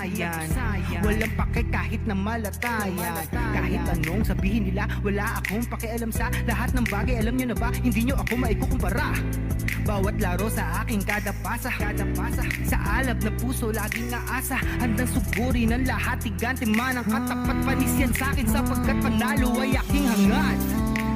pinag-usayan. Walang pake kahit na malatayan. Kahit anong sabihin nila, wala akong pakialam sa lahat ng bagay. Alam nyo na ba, hindi nyo ako maikukumpara. Bawat laro sa aking kada pasa. Sa alab na puso laging aasa. Handang suburin ang lahat, tigante man ang katapat. Panis yan sa'kin sapagkat panalo ay aking hangad.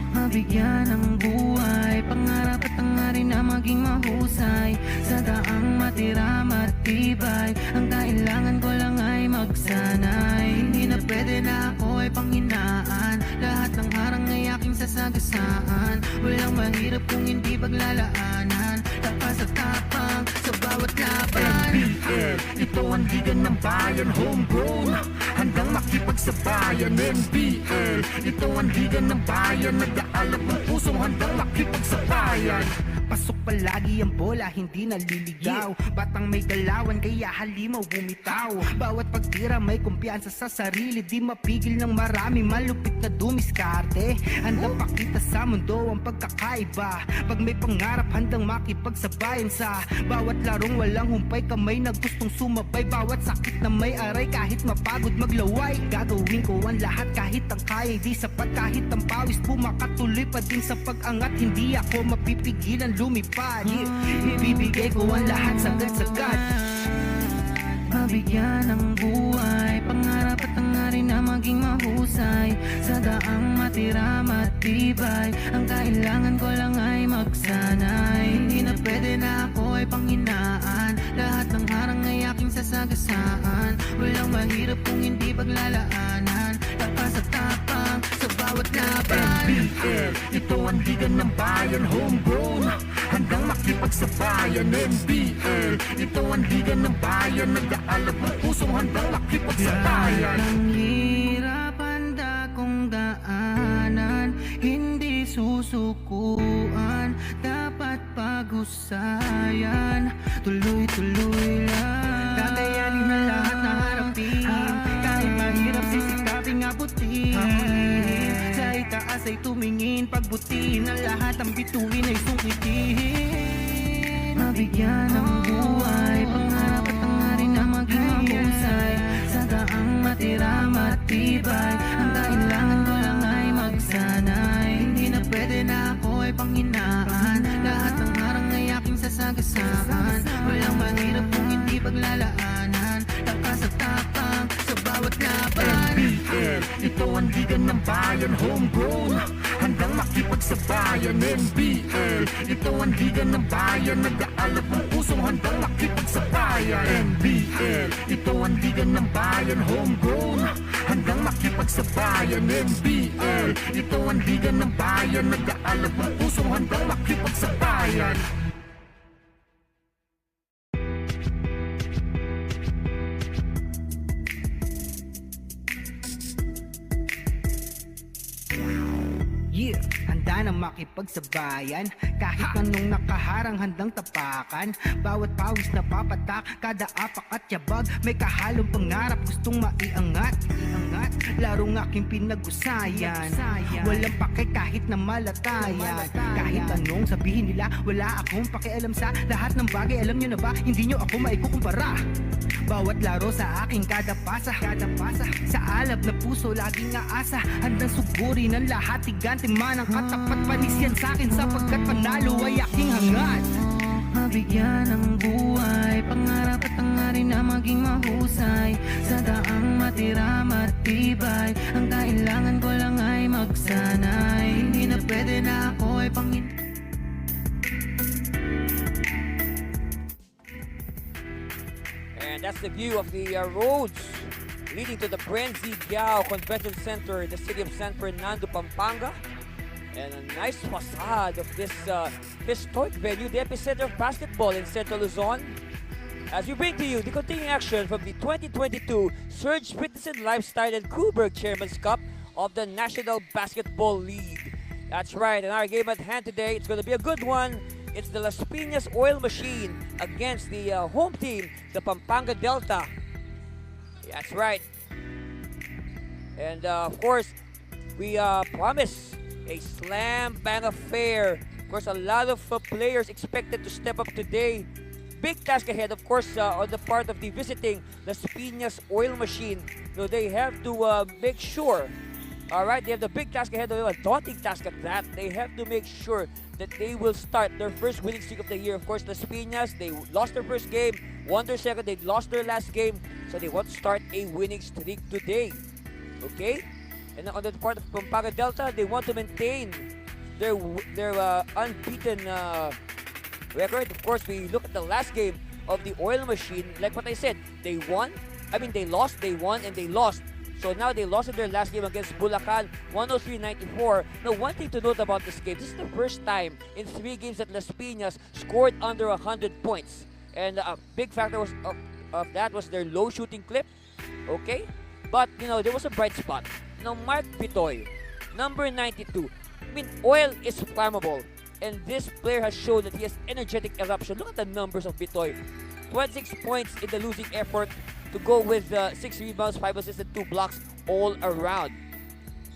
Mabigyan ng buhay, pangarap at hangarin na maging mahusay. Sa daang matira matibay, ang kailangan ko lang ay magsanay. Hindi na pwede na ako ay panghinaan, lahat ng harang ay aking sasagasaan. Walang mahirap kung hindi paglalaanan, lakas at tapang sa bawat laban. NBL, ito ang ligan ng bayan, homegrown, handang makipagsabayan. NBL, ito ang ligan ng bayan, nag-aalab ng pusong handang makipagsabayan. Pasok palagi ang bola, hindi naliligaw. Batang may galawan, kaya halimaw bumitaw. Bawat pagtira may kumpiyansa sa sarili, di mapigil ng marami, malupit na dumiskarte. Handang pakita sa mundo ang pagkakaiba. Pag may pangarap, handang makipagsabayan sa bawat larong walang humpay, kamay na gustong sumabay. Bawat sakit na may aray, kahit mapagod maglaway, gagawin ko ang lahat kahit ang kaya di sapat. Kahit ang pawis pumakatuloy pa din sa pag-angat, hindi ako mapipigilan lumipad. Ibibigay ko ang lahat sagad-sagad. Mabigyan ng buhay, pangarap at hangarin na maging mahusay. Sa daang matira matibay, ang kailangan ko lang ay magsanay. Hindi na pwede na ako ay panghinaan, lahat ng harang ay aking sasagasaan. Walang mahirap kung hindi paglalaanan, lakas at tapang sa bawat laban. NBL, ito ang ligan ng bayan, homegrown, handang makipagsabayan. NBL, ito ang ligan ng bayan, nag-aalab ng pusong handang makipagsabayan. Ang hirap handa kong daanan, hindi susukuan, dapat pag-usayan, tuloy-tuloy lang. Kakayanin na lahat na harapin, kahit mahirap sisikaping abutin. Sa itaas ay tumingin, pagbutin ang lahat, ang bituin ay sungkitin. Mabigyan ng buhay, pangarap at hangarin na maging mahusay. Sa daang matira matibay, ang kailangan ko lang ay magsanay. Hindi na pwede na ako ay panghinaan, lahat ng harang ay aking sasagasaan. Walang mahirap kung hindi paglalaanan, lakas at tapang sa bawat laban. NBL, ito ang ligan ng bayan, homegrown, handang makipagsabayan. NBL, ito ang ligan ng bayan, nag-aalab ng pusong handang makipagsabayan. NBL, ito ang ligan ng bayan, homegrown, handang makipagsabayan. NBL, ito ang ligan ng bayan, nag-aalab ng pusong handang makipagsabayan. Yeah, handa na makipagsabayan, kahit anong nakaharang handang tapakan. Bawat pawis na papatak, kada apak at yabag, may kahalong pangarap gustong maiangat. Larong aking pinag-usayan, walang pake kahit na malatayan. Kahit anong sabihin nila, wala akong pakialam sa lahat ng bagay. Alam nyo na ba, hindi nyo ako maikukumpara. Bawat laro sa aking kada pasa. Sa alab na puso laging aasa, handang suburin ang lahat, tigante man ang katapat. Panis yan sa'kin sapagkat panalo ay aking hangad. Mabigyan ng buhay, pangarap at hangarin na maging mahusay. Sa daang matira matibay, ang kailangan ko lang ay magsanay. Hindi na pwede na ako ay panghinaan. And that's the view of the roads leading to the Brenzy Giao Convention Center in the city of San Fernando, Pampanga. And a nice facade of this historic venue, the epicenter of basketball in Central Luzon. As we bring to you the continuing action from the 2022 Surge Fitness and Lifestyle and Coolberg Chairman's Cup of the National Basketball League. That's right, and our game at hand today, it's going to be a good one. It's the Las Piñas Oil Machine against the home team, the Pampanga Delta. That's right. And of course, we promise a slam bang affair. Of course, a lot of players expected to step up today. big task ahead, of course, on the part of the visiting Las Piñas oil machine. So they have to make sure, all right, they have the big task ahead, a daunting task at that. They have to make sure that they will start their first winning streak of the year. Of course, Las Piñas, they lost their first game, won their second, they lost their last game, so they want to start a winning streak today. Okay? And on the part of Pampanga Delta, they want to maintain their unbeaten record. Of course, we look at the last game of the oil machine. Like what I said, they lost, they won, and they lost. So now they lost in their last game against Bulacan, 103-94. Now, one thing to note about this game, this is the first time in 3 games that Las Piñas scored under 100 points. And a big factor of that was their low shooting clip. Okay? But, there was a bright spot. Mark Bitoy, number 92. I mean, oil is flammable. And this player has shown that he has energetic eruption. Look at the numbers of Bitoy. 26 points in the losing effort to go with 6 rebounds, 5 assists, and 2 blocks all around.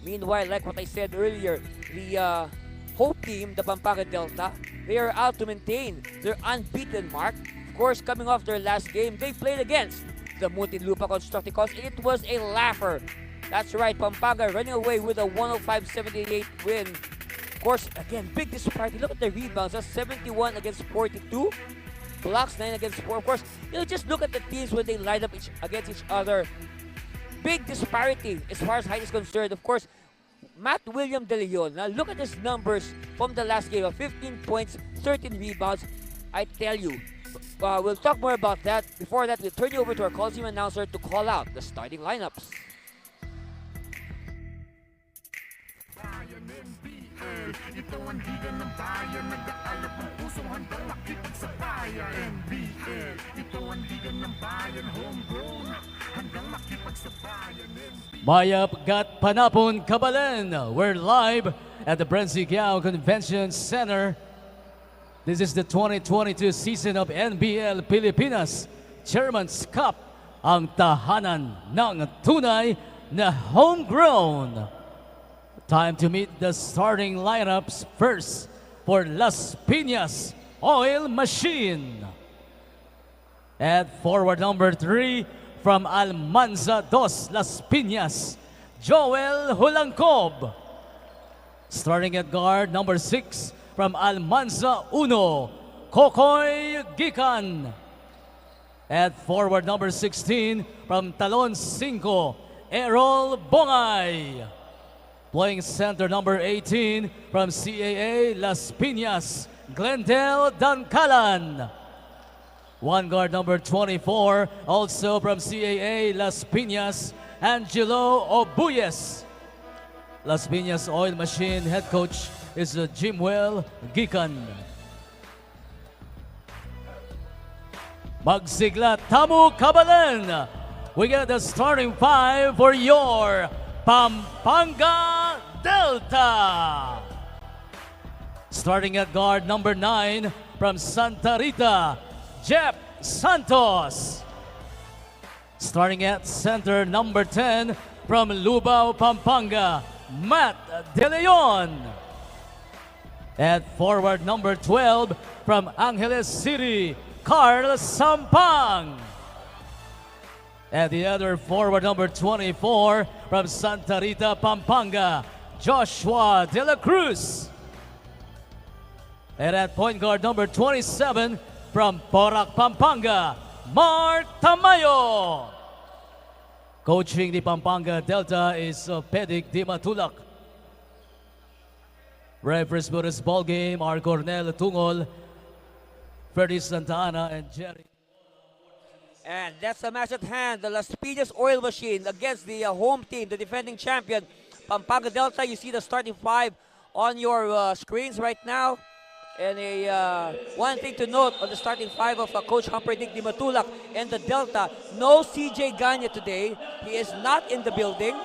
Meanwhile, like what I said earlier, the home team, the Pampanga Delta, they are out to maintain their unbeaten mark. Of course, coming off their last game, they played against the Muntinlupa Constructicons. It was a laugher. That's right, Pampanga running away with a 105-78 win. Of course, again, big disparity. Look at the rebounds. That's 71 against 42. Blocks 9 against 4. Of course, just look at the teams when they line up against each other. Big disparity as far as height is concerned. Of course, Matt William De Leon. Now look at his numbers from the last game. 15 points, 13 rebounds. I tell you, we'll talk more about that. Before that, we'll turn you over to our Coliseum announcer to call out the starting lineups. Ito ang liga ng bayan, nag-aalap ang pusong handang makipagsabayan. NBL, ito ang liga ng bayan, homegrown, handang makipagsabayan. Mayapgat Panapon Kabalen. We're live at the Bransigiao Convention Center. This is the 2022 season of NBL Pilipinas Chairman's Cup, ang tahanan ng tunay na homegrown. Time to meet the starting lineups first for Las Piñas Oil Machine. At forward number 3 from Almanza 2 Las Piñas, Joel Hulangcob. Starting at guard number 6 from Almanza 1, Kokoy Gikan. At forward number 16 from Talon 5, Errol Bongay. Playing center number 18 from CAA Las Piñas, Glendale Dancalan. One guard number 24, also from CAA Las Piñas, Angelo Obuyes. Las Piñas Oil Machine head coach is Jimwell Gikan. Magsigla Tamu Kabalen. We get the starting 5 for your Pampanga Delta. Starting at guard number 9 from Santa Rita, Jeff Santos. Starting at center number 10 from Lubao, Pampanga, Matt De Leon. At forward number 12 from Angeles City, Carl Sampang. And the other forward number 24 from Santa Rita, Pampanga, Joshua De La Cruz. And at point guard number 27 from Porac, Pampanga, Mark Tamayo. Coaching the Pampanga Delta is Pedic Di Matulak. Referees for this ball game are Cornel Tungol, Freddy Santana, and Jerry. And that's the match at hand. The Las Piñas Oil Machine against the home team, the defending champion, Pampanga Delta. You see the starting 5 on your screens right now. And one thing to note on the starting 5 of Coach Humperdinck Di Matulak and the Delta, no CJ Ganya today. He is not in the building.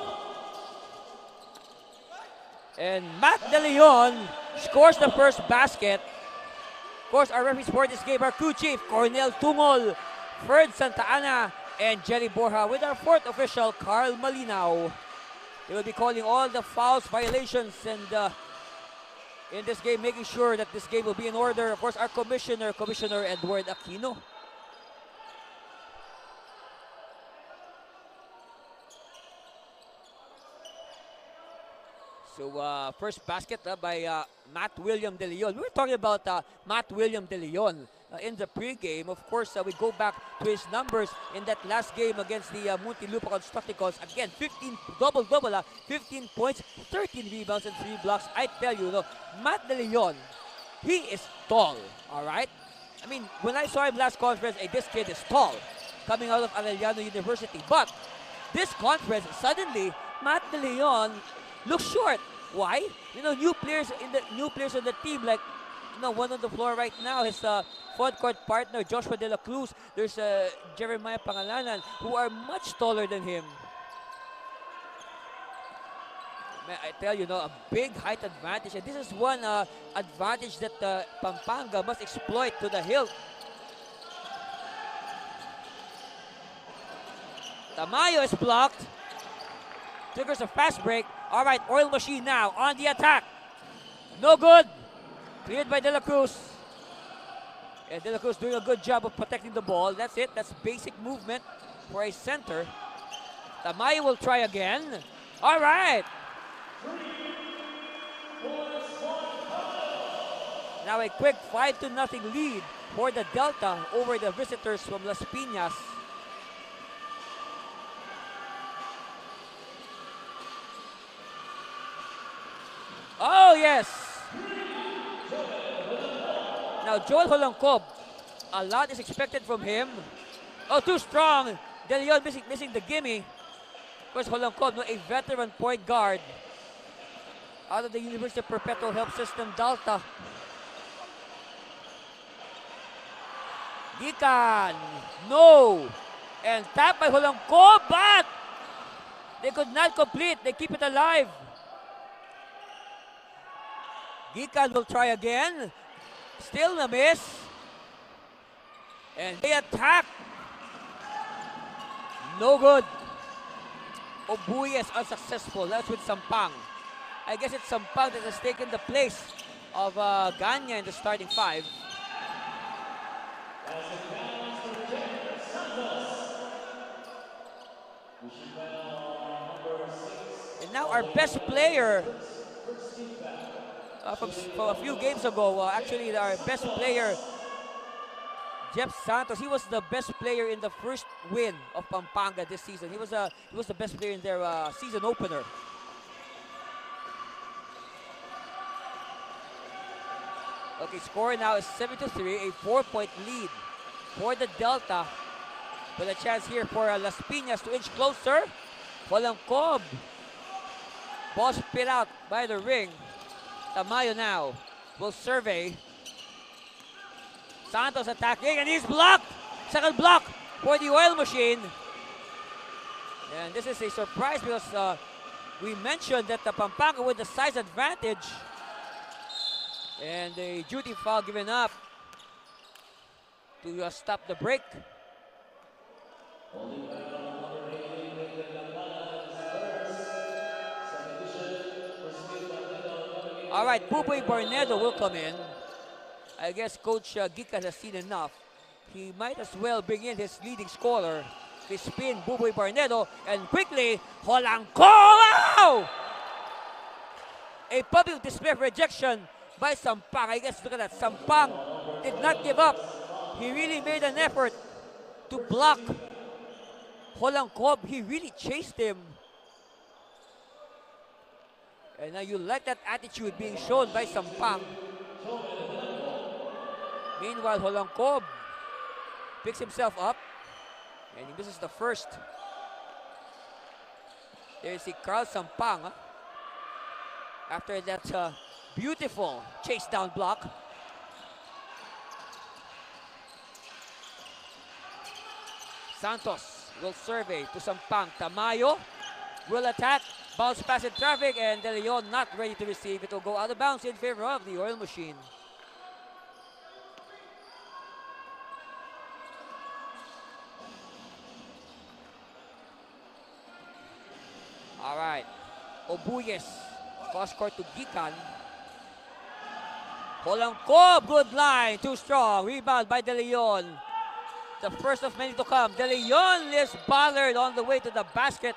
And Matt De Leon scores the first basket. Of course, our referees for this game are crew chief Cornel Tungol, Fred Santa Ana, and Jerry Borja, with our 4th official, Carl Malinaw. They will be calling all the fouls, violations, and in this game, making sure that this game will be in order. Of course, our Commissioner Edward Aquino. So, first basket by Matt William De Leon. We were talking about Matt William De Leon in the pregame. Of course, we go back to his numbers in that last game against the Muntinlupa Constructicons. Again, 15 double-double, 15 points, 13 rebounds, and 3 blocks. I tell you, Matt De Leon, he is tall, all right? I mean, when I saw him last conference, this kid is tall, coming out of Arellano University. But this conference, suddenly, Matt De Leon looks short. Why? New players on the team, like one on the floor right now, his front court partner Joshua De La Cruz. There's Jeremiah Pangalanan, who are much taller than him. Man, I tell you, a big height advantage, and this is one advantage that Pampanga must exploit to the hilt. Tamayo is blocked. Triggers a fast break. All right, Oil Machine now on the attack. No good. Cleared by De La Cruz. And De La Cruz doing a good job of protecting the ball. That's it. That's basic movement for a center. Tamayo will try again. All right. Now a quick 5-0 lead for the Delta over the visitors from Las Piñas. Oh, yes. Now, Joel Holongkob, a lot is expected from him. Oh, too strong. De Leon missing the gimme. Of course, Holongkob, a veteran point guard out of the University of Perpetual Help System, Delta. Gikan, no. And tap by Holongkob, but they could not complete. They keep it alive. Gikan will try again. Still a miss. And they attack. No good. Obuy is unsuccessful. That's with Sampang. I guess it's Sampang that has taken the place of Ganya in the starting 5. And now our best player from a few games ago, actually our best player, Jeff Santos, he was the best player in the first win of Pampanga this season. He was the best player in their season opener. Okay, score now is 7-3, a 4-point lead for the Delta. With a chance here for Las Piñas to inch closer. Holongkob. Ball spit out by the ring. Tamayo now will survey. Santos attacking, and he's blocked. Second block for the Oil Machine. And this is a surprise because we mentioned that the Pampanga with the size advantage. And a duty foul given up to stop the break. All right, Buboy Barnedo will come in. I guess Coach Gikas has seen enough. He might as well bring in his leading scorer. They spin Buboy Barnedo, and quickly, Holongkob! Wow! A public display of rejection by Sampang. I guess look at that. Sampang did not give up. He really made an effort to block Holongkob. He really chased him. And now you like that attitude being shown by Sampang. Meanwhile, Holongkob picks himself up and he misses the first. There you see Carl Sampang after that beautiful chase down block. Santos will survey to Sampang. Tamayo will attack. Bounce pass in traffic, and De Leon not ready to receive. It will go out of bounds in favor of the Oil Machine. All right. Obuyes cross court to Gikan. Holangkob, good line, too strong. Rebound by De Leon. The first of many to come. De Leon lifts Ballard on the way to the basket.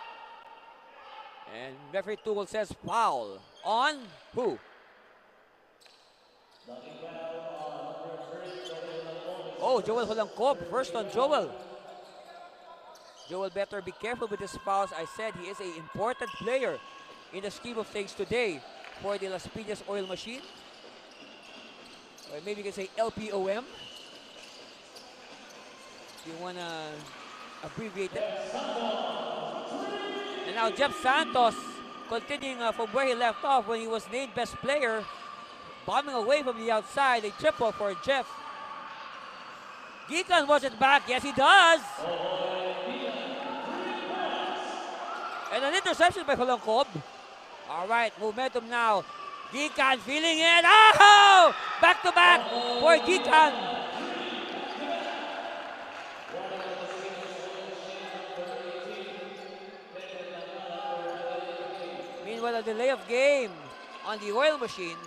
And referee Tugol says foul. On who? Oh, Joel Holangkob, first on Joel. Joel better be careful with his fouls. I said he is an important player in the scheme of things today for the Las Piñas Oil Machine. Or maybe you can say LPOM. If you want to abbreviate it. And now Jeff Santos continuing from where he left off when he was named best player. Bombing away from the outside. A triple for Jeff. Gikan was it back. Yes, he does. And an interception by Holangkob. All right, momentum now. Gikan feeling it. Oh! Back to back for Gikan. Meanwhile, a delay of game on the Oil Machine.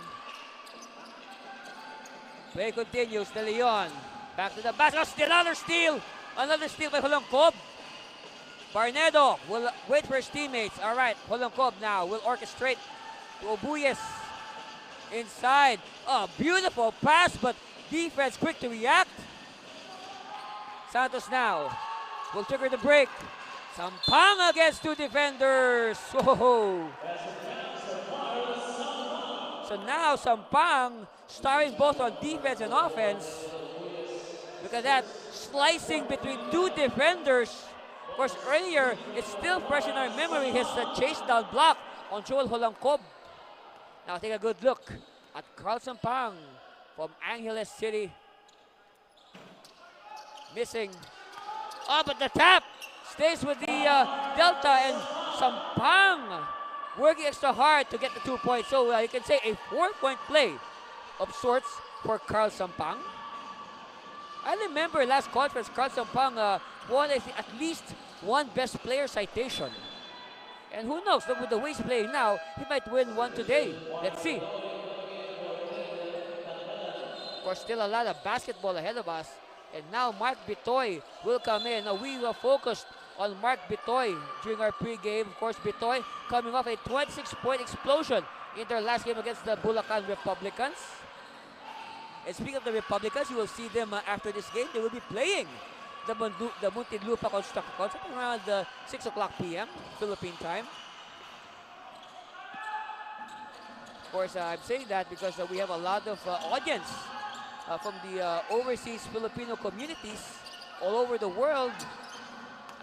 Play continues. De Leon. Back to the basket. Oh, still another steal. Another steal by Holangkob. Barnedo will wait for his teammates. All right, Holangkob now will orchestrate to Obuyes. Inside. Oh, beautiful pass, but defense quick to react. Santos now will trigger the break. Sampang against two defenders. Whoa. So now Sampang starring both on defense and offense. Look at that, slicing between two defenders. Of course, earlier, it's still fresh in our memory, his chase down block on Joel Holangkob. Now take a good look at Carl Sampang from Angeles City. Missing. Oh, but the tap stays with the Delta, and Sampang working extra hard to get the 2 points. So you can say a 4-point play of sorts for Carl Sampang. I remember last conference, Carl Sampang won at least one best player citation. And who knows, with the way he's playing now, he might win one today. Let's see. Of course, still a lot of basketball ahead of us. And now Mark Bitoy will come in. Now we were focused on Mark Bitoy during our pregame. Of course, Bitoy coming off a 26-point explosion in their last game against the Bulacan Republicans. And speaking of the Republicans, you will see them after this game. They will be playing the Muntinlupa Construction Concept around 6 o'clock p.m. Philippine time. Of course, I'm saying that because we have a lot of audience from the overseas Filipino communities all over the world.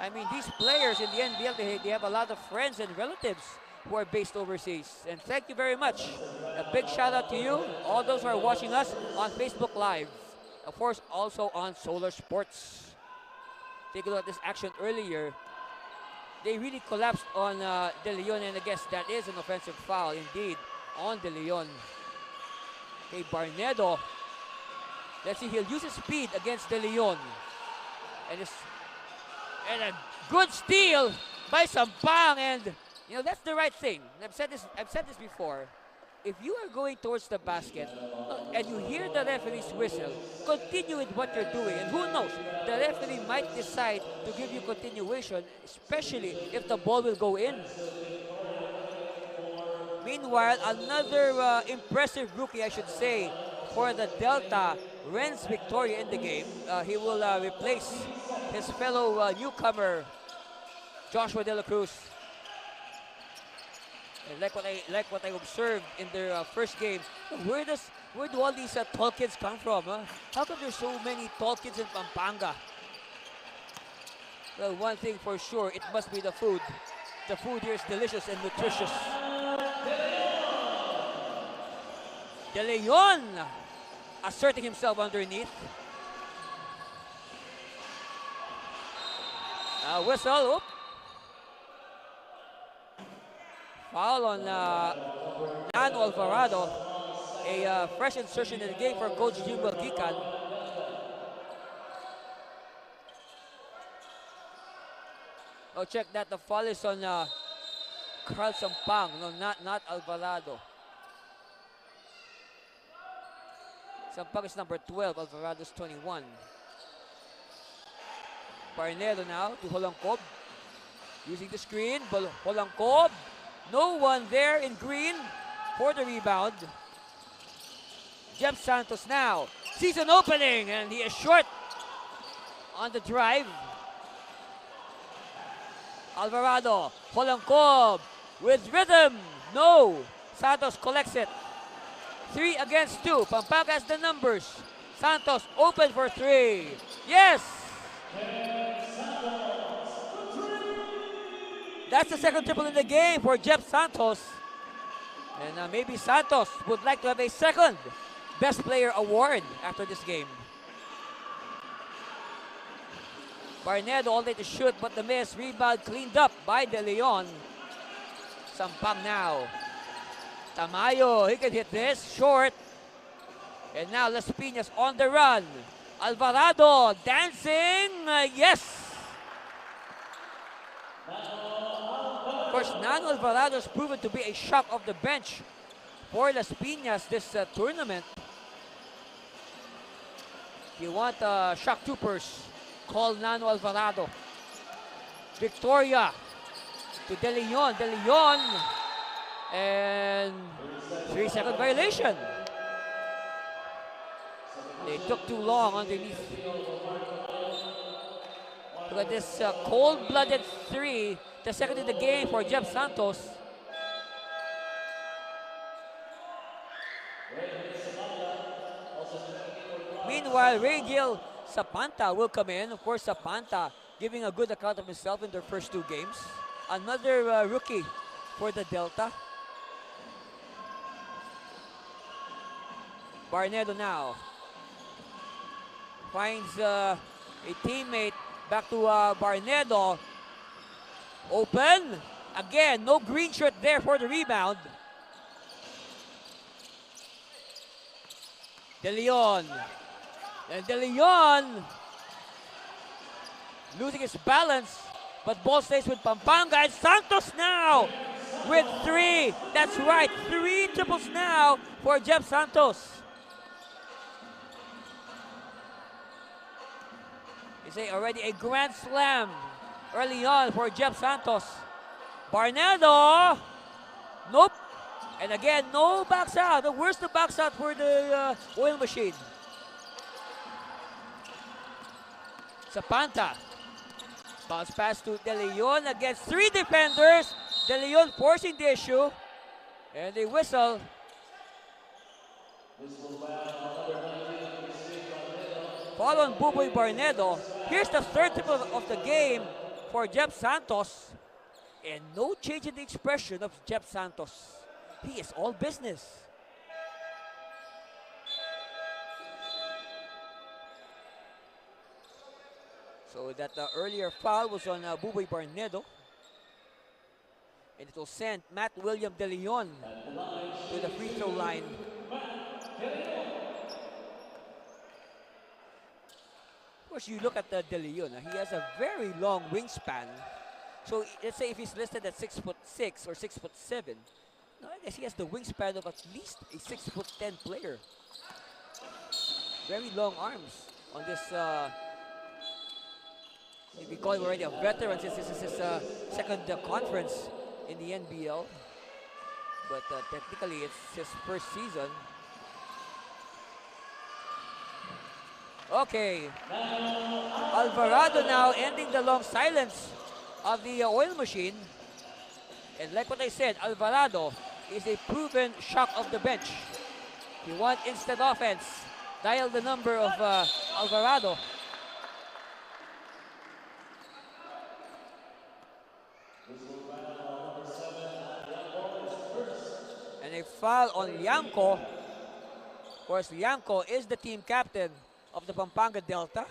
I mean, these players in the NBL, they have a lot of friends and relatives who are based overseas. And thank you very much. A big shout out to you, all those who are watching us on Facebook Live. Of course, also on Solar Sports. Take a look at this action earlier. They really collapsed on De Leon, and I guess that is an offensive foul indeed on De Leon. Okay, Barnedo. Let's see, he'll use his speed against De Leon. And a good steal by Sampang, and you know, that's the right thing. I've said this before. If you are going towards the basket and you hear the referee's whistle, continue with what you're doing. And who knows, the referee might decide to give you continuation, especially if the ball will go in. Meanwhile, another impressive rookie, I should say, for the Delta, Renz Victoria in the game. He will replace his fellow newcomer, Joshua De La Cruz. And like what I observed in their first game, where do all these tall kids come from? Huh? How come there's so many tall kids in Pampanga? Well, one thing for sure, it must be the food. The food here is delicious and nutritious. De Leon asserting himself underneath. Whistle. Oop. Foul on Nan Alvarado. A fresh insertion in the game for Coach Jimwell Gikan. Oh, check that. The foul is on Carl Sampang. No, not Alvarado. Sampag is number 12, Alvarado's 21. Parnero now to Holangkob. Using the screen, Holangkob. No one there in green for the rebound. Jeff Santos now. Season opening, and he is short on the drive. Alvarado, Holangkob with rhythm. No. Santos collects it. 3 against 2. Pampanga has the numbers. Santos open for 3. Yes! That's the second triple in the game for Jeff Santos. And maybe Santos would like to have a second Best Player award after this game. Barnedo all day to shoot, but the miss. Rebound cleaned up by De Leon. Sampang now. Tamayo, he can hit this. Short. And now Las Piñas on the run. Alvarado dancing. Yes! Of course, Nano Alvarado has proven to be a shock of the bench for Las Piñas this tournament. If you want shock troopers, call Nano Alvarado. Victoria to De Leon. De Leon. And 3-second violation. They took too long underneath. Look at this cold-blooded 3. The second in the game for Jeff Santos. Meanwhile, Radiel Sapanta will come in. Of course, Sapanta giving a good account of himself in their first 2 games. Another rookie for the Delta. Barnedo now finds a teammate. Back to Barnedo. Open. Again, no green shirt there for the rebound. De Leon. And De Leon losing his balance. But ball stays with Pampanga. And Santos now with 3. That's right. 3 triples now for Jeff Santos. Already a grand slam early on for Jeff Santos. Barnedo. Nope. And again, no backs out. Where's the backs out for the oil machine? Sapanta. Bounce pass to De Leon against 3 defenders. De Leon forcing the issue. And they whistle. Foul on Buboy Barnedo. Here's the 3rd triple of the game for Jeff Santos. And no change in the expression of Jeff Santos. He is all business. So that earlier foul was on Buboy Barnedo. And it will send Matt William De Leon to the free throw line. Of course, you look at De Leon, he has a very long wingspan. So let's say if he's listed at 6'6" or 6'7", no, I guess he has the wingspan of at least a 6'10" player. Very long arms on this. We call him already a veteran since this is his second conference in the NBL. But technically, it's his first season. Okay, Alvarado now ending the long silence of the oil machine. And like what I said, Alvarado is a proven shock of the bench. If you want instant offense, dial the number of Alvarado. And a foul on Liamco. Of course, Liamco is the team captain of the Pampanga Delta.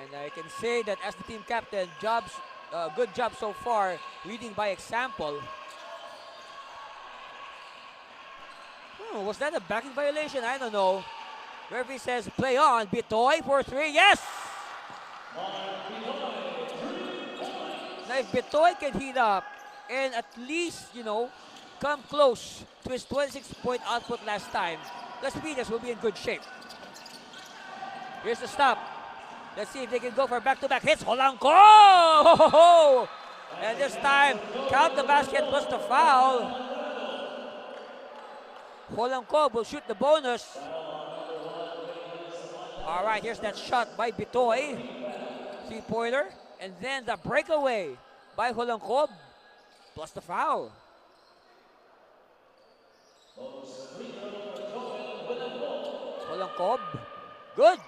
And I can say that as the team captain, good job so far, leading by example. Was that a backing violation? I don't know. Referee says play on. Bitoy for 3. Yes! Now if Bitoy can heat up and at least, come close to his 26-point output last time, Las Piñas will be in good shape. Here's the stop. Let's see if they can go for back-to-back hits. Holangko! And this time, count the basket plus the foul. Holangko will shoot the bonus. All right, here's that shot by Bitoy. Three-pointer. And then the breakaway by Holangko plus the foul. Holangko. Good.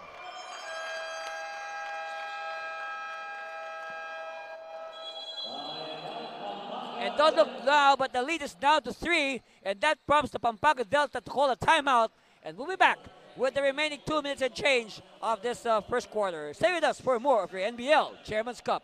And don't look now, but the lead is down to 3, and that prompts the Pampanga Delta to call a timeout. And we'll be back with the remaining 2 minutes and change of this first quarter. Stay with us for more of your NBL Chairman's Cup.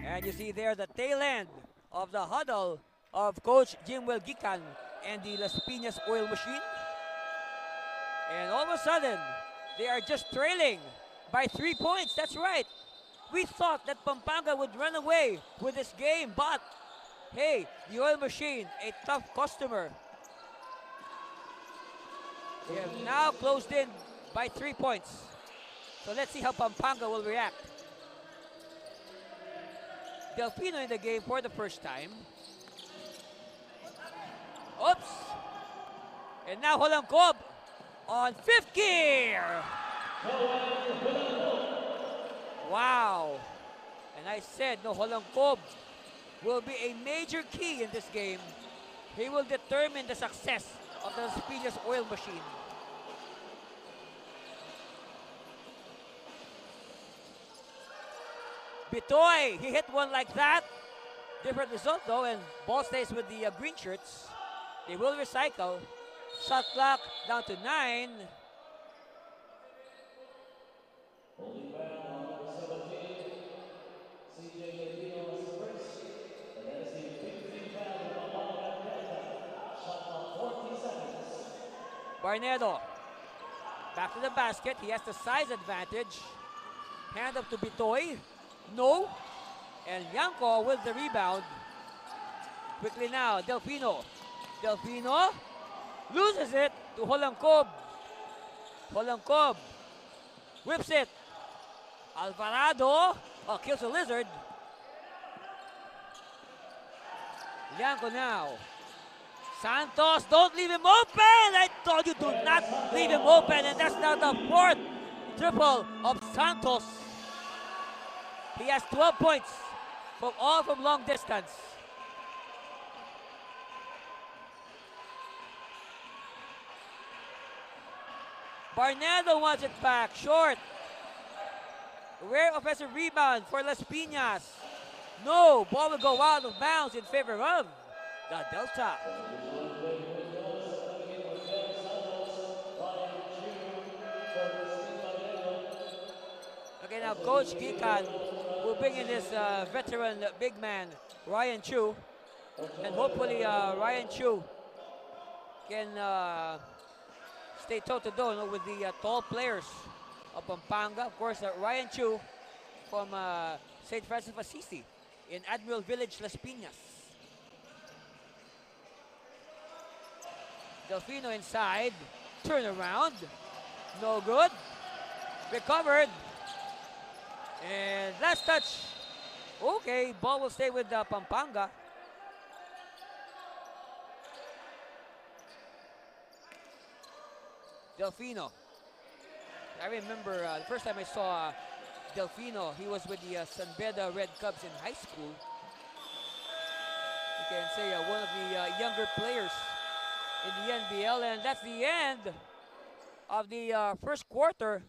And you see there the tail end of the huddle of Coach Jimwell Gikan and the Las Piñas oil machine. And all of a sudden, they are just trailing by 3 points. That's right. We thought that Pampanga would run away with this game, but hey, the oil machine, a tough customer. They have now closed in by 3 points. So let's see how Pampanga will react. Delfino in the game for the first time. Oops. And now Holangko on 5th gear. Wow. And I said, no, Holangko will be a major key in this game. He will determine the success of the Las Piñas oil machine. Bitoy, he hit one like that. Different result though, and ball stays with the green shirts. They will recycle. Shot clock down to 9. Barnedo, back to the basket. He has the size advantage. Hand up to Bitoy. No. And Yanko with the rebound. Quickly now, Delfino. Delfino loses it to Holangko. Holangko whips it. Alvarado kills a lizard. Yanko now. Santos, don't leave him open! I told you, do not leave him open, and that's now the 4th triple of Santos. He has 12 points, all from long distance. Barnedo wants it back, short. Rare offensive rebound for Las Piñas. No, ball will go out of bounds in favor of the Delta. Okay, now Coach Gikan will bring in this veteran big man, Ryan Chu. And hopefully Ryan Chu can stay toe-to-toe with the tall players of Pampanga. Of course, Ryan Chu from St. Francis of Assisi in Admiral Village, Las Piñas. Delfino inside, turn around, no good, recovered, and last touch. Okay, ball will stay with Pampanga. Delfino. I remember the first time I saw Delfino, he was with the San Beda Red Cubs in high school. You can say one of the younger players in the NBL, and that's the end of the first quarter.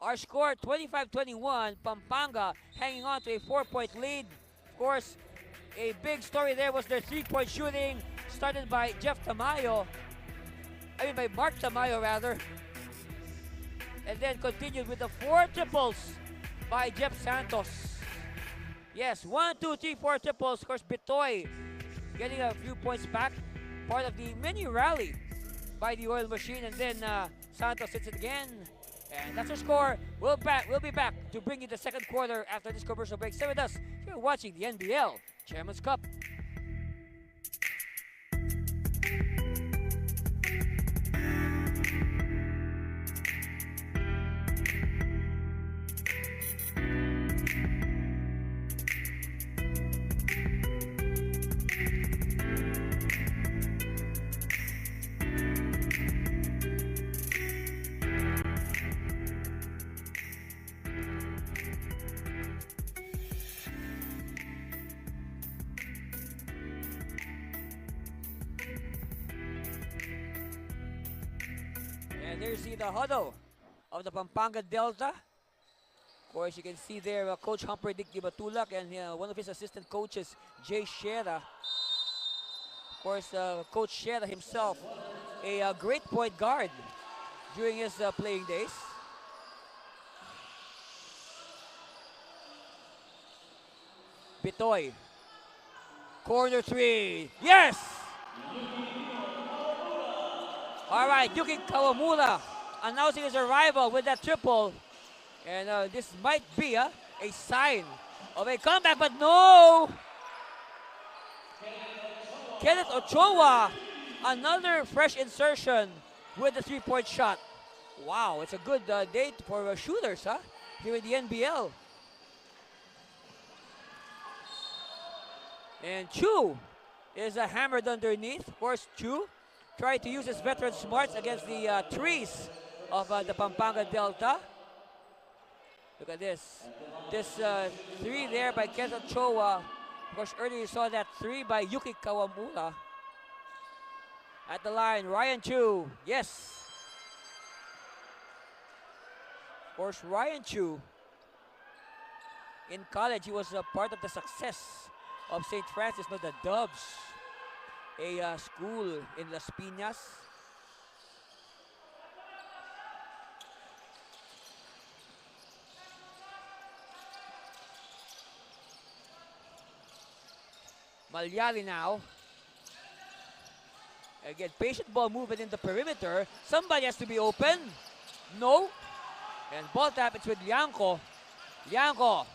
Our score 25-21. Pampanga hanging on to a 4-point lead. Of course, a big story there was their 3-point shooting, started by by Mark Tamayo rather. And then continued with the 4 triples by Jeff Santos. Yes, 1, 2, 3, 4 triples. Of course, Bitoy getting a few points back. Part of the mini rally by the Oil Machine. And then Santos hits it again. And that's our score. We'll be back to bring you the second quarter after this commercial break. Stay with us. You're watching the NBL Chairman's Cup. And there you see the huddle of the Pampanga Delta. Of course, you can see there Coach Humphrey Dick Di Batulak and one of his assistant coaches, Jay Shera. Of course, Coach Shera himself, a great point guard during his playing days. Bitoy. Corner 3. Yes! All right, Yuki Kawamura announcing his arrival with that triple. And this might be a sign of a comeback, but no! Kenneth Ochoa, another fresh insertion with the 3-point shot. Wow, it's a good day for shooters, here in the NBL. And Chu is hammered underneath. Of course, Chu tried to use his veteran smarts against the trees of the Pampanga Delta. Look at this. This 3 there by Kenneth Ochoa. Of course, earlier you saw that 3 by Yuki Kawamura. At the line, Ryan Chu. Yes. Of course, Ryan Chu. In college, he was a part of the success of St. Francis, no, the Dubs. A school in Las Piñas. Malyari now. Again, patient ball movement in the perimeter. Somebody has to be open. No. And ball tap, it's with Lianco. Lianco.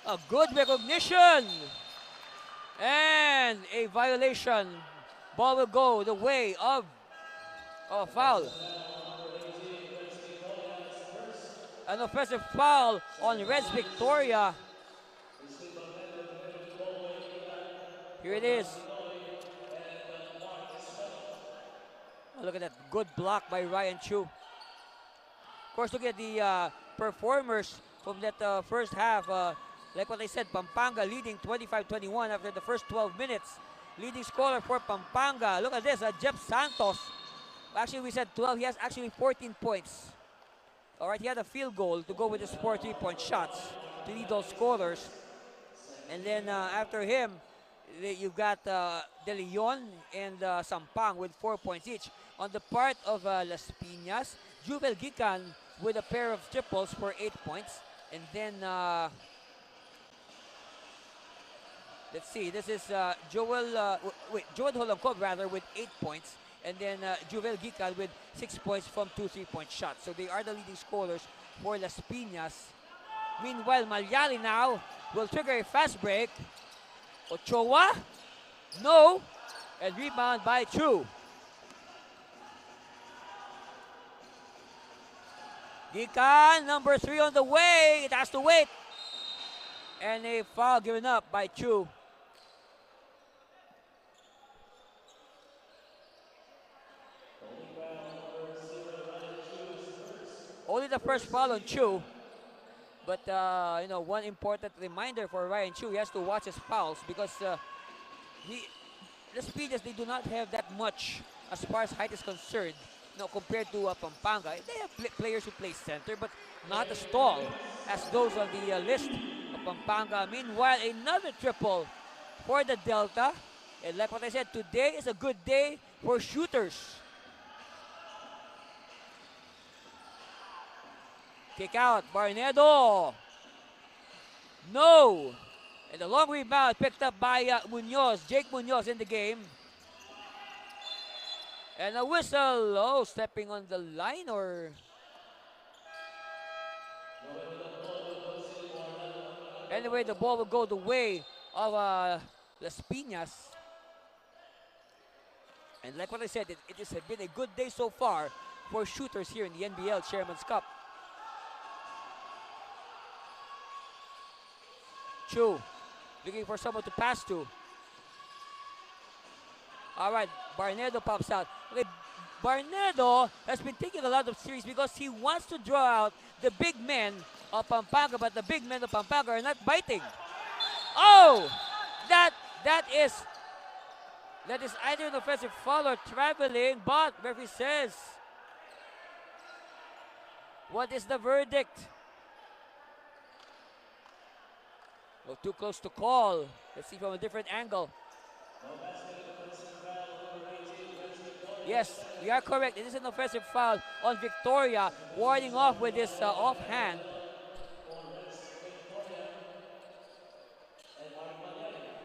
A good recognition. And a violation. Ball will go the way of a foul. An offensive foul on Reds Victoria. Here it is. Oh, look at that good block by Ryan Chu. Of course, look at the performers from that first half. Like what I said, Pampanga leading 25-21 after the first 12 minutes. Leading scorer for Pampanga. Look at this, Jeff Santos. Actually, we said 12. He has actually 14 points. All right, he had a field goal to go with his 4 3-point shots to lead those scorers. And then after him, you've got De Leon and Sampang with 4 points each. On the part of Las Piñas, Juvel Gikan with a pair of triples for 8 points. And then, let's see, this is Joel Holangkov rather with 8 points. And then Juvel Gikan with 6 points from 2 3-point shots. So they are the leading scorers for Las Piñas. Meanwhile, Malyari now will trigger a fast break. Ochoa, no, and rebound by Chu. Gikan, number 3 on the way. It has to wait. And a foul given up by Chu. Only the first foul on Chu. But, you know, one important reminder for Ryan Chu, he has to watch his fouls because the Speeders, they do not have that much as far as height is concerned. No, compared to Pampanga, they have players who play center, but not as tall as those on the list of Pampanga. Meanwhile, another triple for the Delta. And like what I said, today is a good day for shooters. Kick out, Barnedo. No. And the long rebound picked up by Munoz, Jake Munoz in the game. And a whistle. Oh, stepping on the line or... Anyway, the ball will go the way of Las Piñas. And like what I said, it has been a good day so far for shooters here in the NBL Chairman's Cup. Chu, looking for someone to pass to. All right, Barnedo pops out. Okay, Barnedo has been taking a lot of series because he wants to draw out the big men of Pampanga, but the big men of Pampanga are not biting. Oh, that is either an offensive foul or traveling, but referee says, what is the verdict? Oh, too close to call. Let's see from a different angle. Yes, we are correct. It is an offensive foul on Victoria, warding off with his offhand.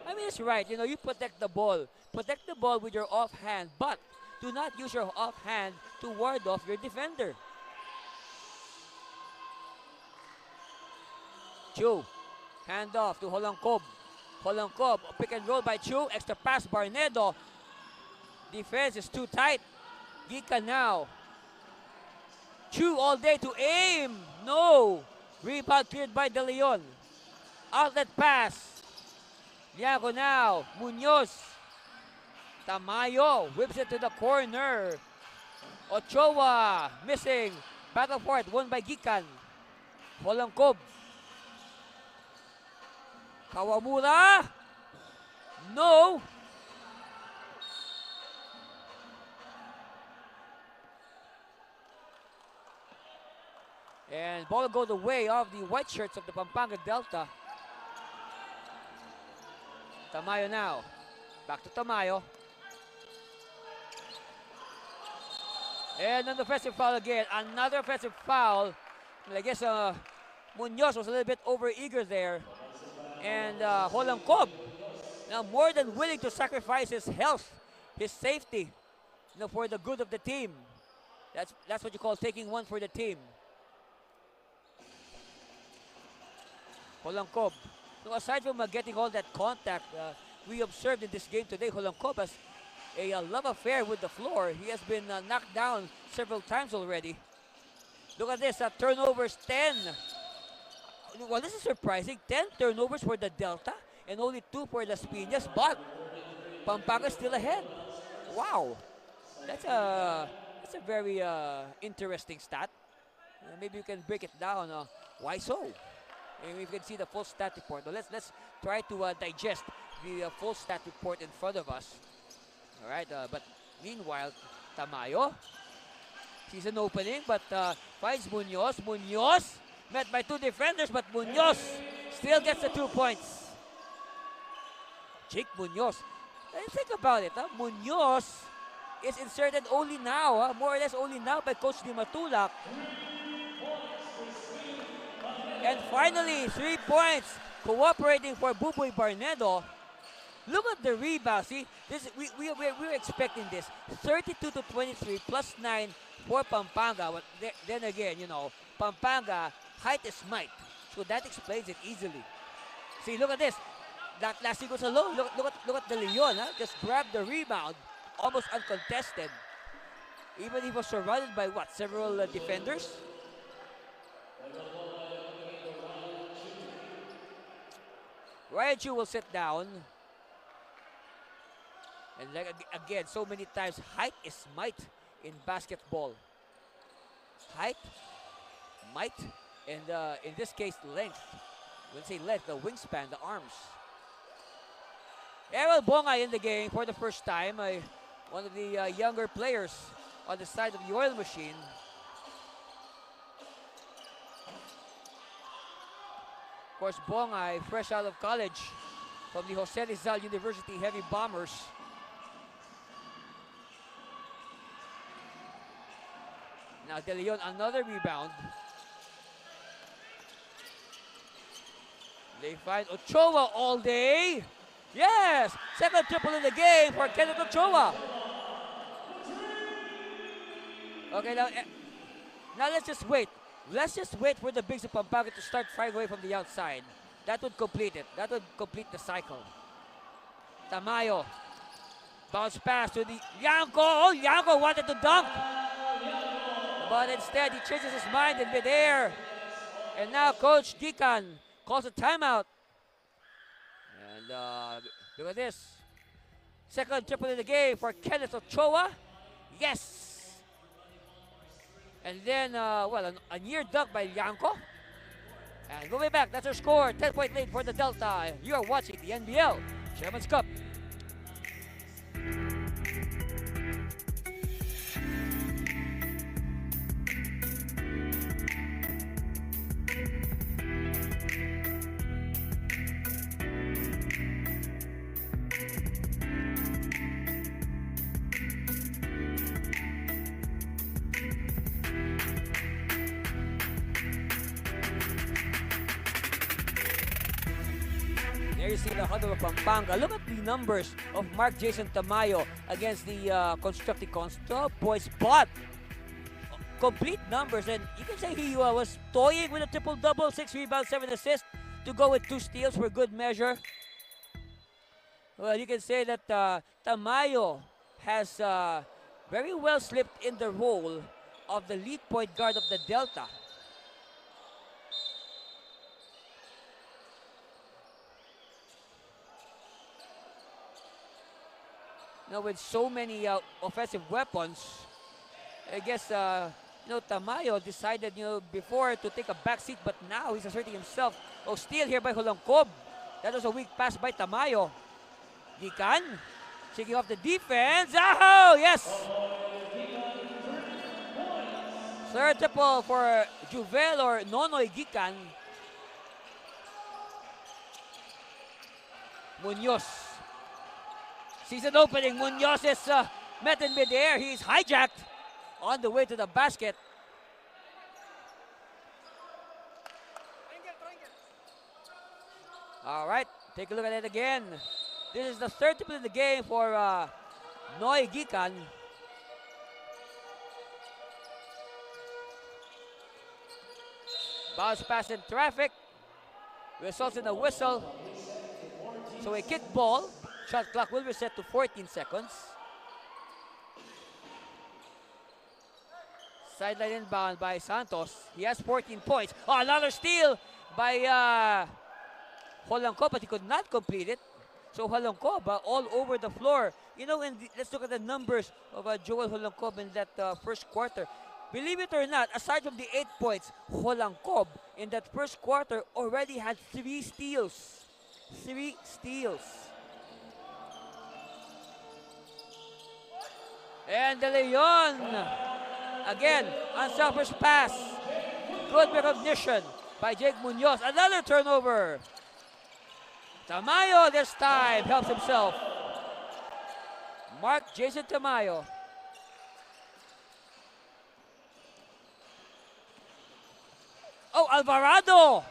I mean, it's right. You know, you protect the ball. Protect the ball with your offhand, but do not use your offhand to ward off your defender. Chu, hand off to Holangkob. Holangkob, pick and roll by Chu. Extra pass, Barnedo. Defense is too tight. Gika now. Chu all day to aim. No. Rebound cleared by De Leon. Outlet pass. Liago now. Munoz. Tamayo whips it to the corner. Ochoa missing. Back and forth. Won by Gikan. Holangkob. Kawamura. No. And ball will go the way of the white shirts of the Pampanga Delta. Tamayo now. Back to Tamayo. And an offensive foul again. Another offensive foul. And I guess Munoz was a little bit over-eager there. And Holangkob, now more than willing to sacrifice his health, his safety, you know, for the good of the team. That's what you call taking one for the team. Holangkob. So aside from getting all that contact, we observed in this game today, Holangkob has a love affair with the floor. He has been knocked down several times already. Look at this, turnovers 10. Well, this is surprising. 10 turnovers for the Delta and only 2 for Las Piñas, but Pampanga is still ahead. Wow. That's a very interesting stat. Maybe you can break it down. Why so? And we can see the full stat report. Now let's try to digest the full stat report in front of us. All right, but meanwhile, Tamayo sees an opening, but finds Munoz. Munoz met by 2 defenders, but Munoz still gets the 2 points. Jake Munoz. Think about it. Munoz is inserted only now, more or less only now by Coach Di Matulak. And finally, 3 points cooperating for Buboy Barnedo. Look at the rebound. See, we're expecting this. 32 to 23 plus 9 for Pampanga. But then again, you know, Pampanga, height is might. So that explains it easily. See, look at this. That last goes alone. Look at De Leon. Just grabbed the rebound, almost uncontested. Even he was surrounded by what? Several defenders. Ryan Chu will sit down. And like again, so many times, height is might in basketball. Height, might, and in this case, length. When say length, the wingspan, the arms. Errol Bongay in the game for the first time. One of the younger players on the side of the oil machine. Of course, Bongay, fresh out of college from the Jose Rizal University Heavy Bombers. Now De Leon, another rebound. They find Ochoa all day. Yes! Second triple in the game for Kenneth Ochoa. Okay, now let's just wait. Let's just wait for the bigs of Pampanga to start firing away from the outside. That would complete it. That would complete the cycle. Tamayo. Bounce pass to the Yanko. Oh, Yanko wanted to dunk. But instead, he changes his mind in midair. And now Coach Gikan calls a timeout. And look at this. Second triple in the game for Kenneth Ochoa. Yes! And then, well, a near dunk by Yanko. And we'll be back. That's our score. 10-point lead for the Delta. You are watching the NBL Chairman's Cup. There you see the huddle of Pampanga. Look at the numbers of Mark Jason Tamayo against the constructed boys, but complete numbers. And you can say he was toying with a triple-double, 6 rebounds, 7 assists to go with 2 steals for good measure. Well, you can say that Tamayo has very well slipped in the role of the lead point guard of the Delta. Now with so many offensive weapons, I guess Tamayo decided before to take a back seat, but now he's asserting himself. Oh, steal here by Holongkob. That was a weak pass by Tamayo. Gikan shaking off the defense. Oh, yes! Third triple for Juvel or Nonoy Gikan. Munoz. Season opening, Munoz is met in midair. He's hijacked on the way to the basket. All right, take a look at it again. This is the third triple in the game for Noy Gikan. Bounce pass in traffic. Results in a whistle. So a kick ball. Shot clock will reset to 14 seconds. Sideline inbound by Santos. He has 14 points. Oh, another steal by Holongkob, but he could not complete it. So Holongkob all over the floor. Let's look at the numbers of Joel Holongkob in that first quarter. Believe it or not, aside from the 8 points, Holongkob in that first quarter already had 3 steals. 3 steals. And De Leon, again, unselfish pass. Good recognition by Jake Munoz. Another turnover. Tamayo this time helps himself. Mark Jason Tamayo. Oh, Alvarado.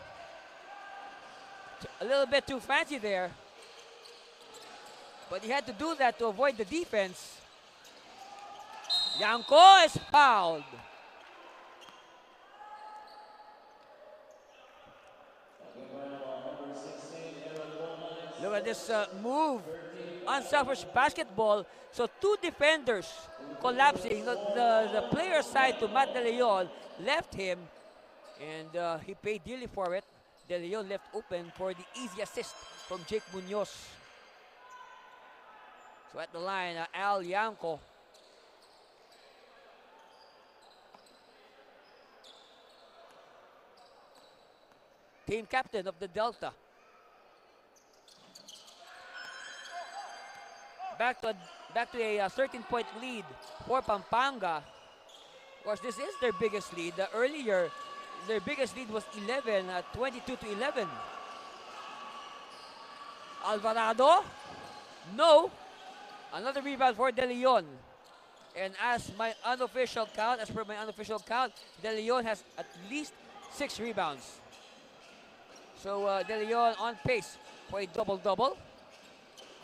A little bit too fancy there. But he had to do that to avoid the defense. Yanko is fouled. Look at this move. Unselfish basketball. So 2 defenders collapsing. The player side to Matt De Leon left him. And he paid dearly for it. De Leon left open for the easy assist from Jake Munoz. So at the line, Al Yanko. Team captain of the Delta. Back to back to a 13-point lead for Pampanga. Of course, this is their biggest lead. Earlier, their biggest lead was 11, 22-11. Alvarado, no. Another rebound for De Leon. And as my unofficial count, as per my unofficial count, De Leon has at least 6 rebounds. So De Leon on pace for a double-double.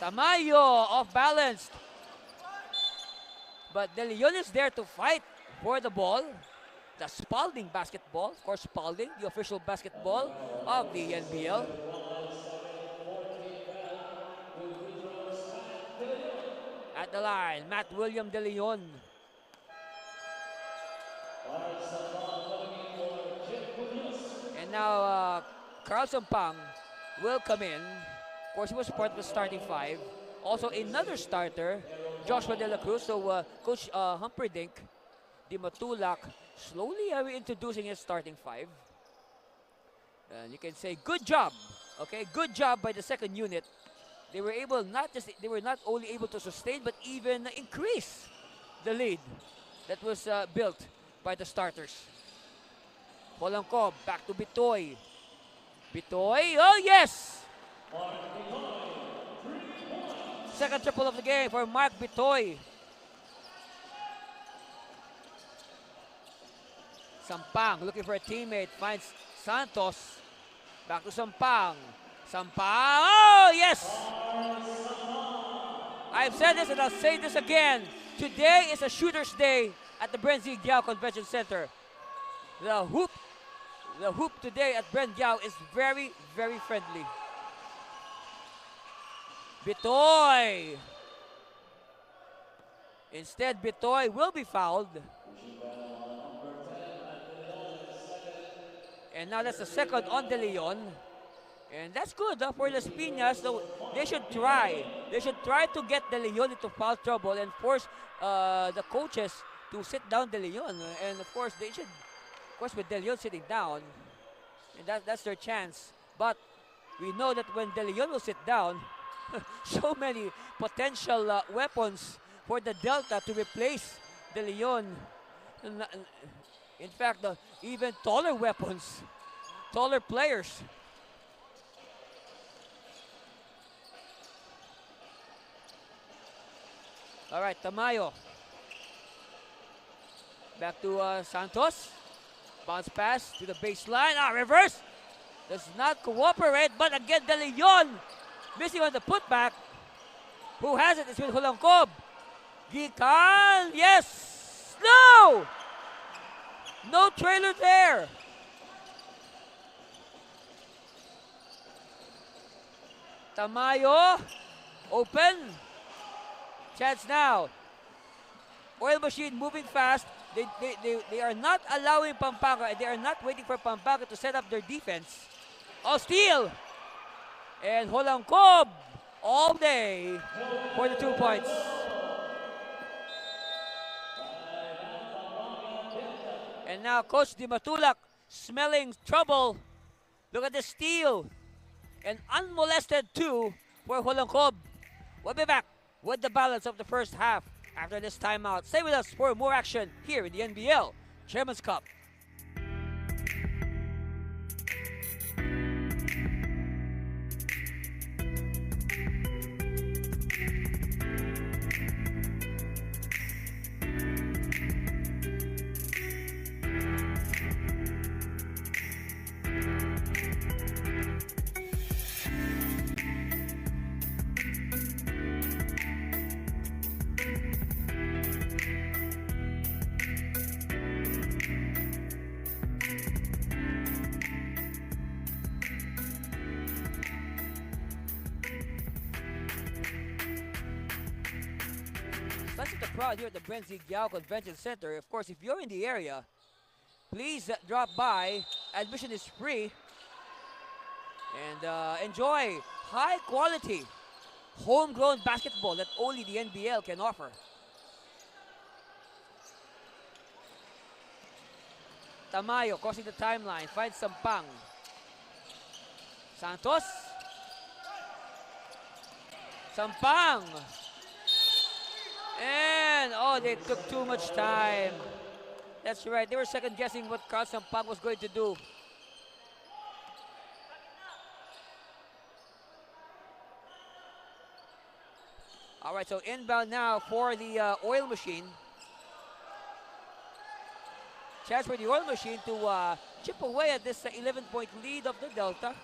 Tamayo off balance. But De Leon is there to fight for the ball. The Spalding basketball. Of course, Spalding, the official basketball of the NBL. At the line, Matt William De Leon. And now Carl Sampang will come in. Of course, he was part of the starting 5. Also, another starter, Joshua De La Cruz. So, Coach Humperdinck, Di Matulak, slowly introducing his starting 5. And you can say, good job. Okay, good job by the second unit. They were able they were not only able to sustain, but even increase the lead that was built by the starters. Polanco, back to Bitoy. Bitoy, oh yes! Second triple of the game for Mark Bitoy. Sampang looking for a teammate, finds Santos. Back to Sampang. Sampang, oh yes! I've said this and I'll say this again. Today is a shooter's day at the Brenzy Giao Convention Center. The hoop today at Bren Giao is very, very friendly. Bitoy. Instead, Bitoy will be fouled. And now that's the second on De Leon. And that's good for Las Piñas. So they should try. They should try to get De Leon into foul trouble and force the coaches to sit down De Leon. And of course, they should, of course, with De Leon sitting down, and that's their chance. But we know that when De Leon will sit down, so many potential weapons for the Delta to replace De Leon. In fact, even taller weapons, taller players. All right, Tamayo. Back to Santos. Bounce pass to the baseline. Reverse. Does not cooperate, but again, De Leon missing on the putback. Who has it? It's with Hulangkob. Gikan. Yes. No. No trailer there. Tamayo. Open. Chance now. Oil Machine moving fast. They are not allowing Pampanga. They are not waiting for Pampanga to set up their defense. Oh, steal. And Hulangkob all day for the 2 points. And now Coach Di Matulak smelling trouble. Look at the steal. And unmolested 2 for Hulangkob. We'll be back with the balance of the first half after this timeout. Stay with us for more action here in the NBL Chairman's Cup. That's the crowd here at the Brenzy Giao Convention Center. Of course, if you're in the area, please drop by. Admission is free. And enjoy high quality homegrown basketball that only the NBL can offer. Tamayo crossing the timeline, finds Sampang. Santos. Sampang. And, oh, they took too much time. That's right. They were second guessing what Carl Sampang was going to do. All right, so inbound now for the oil machine. Chance for the oil machine to chip away at this 11-point lead of the Delta.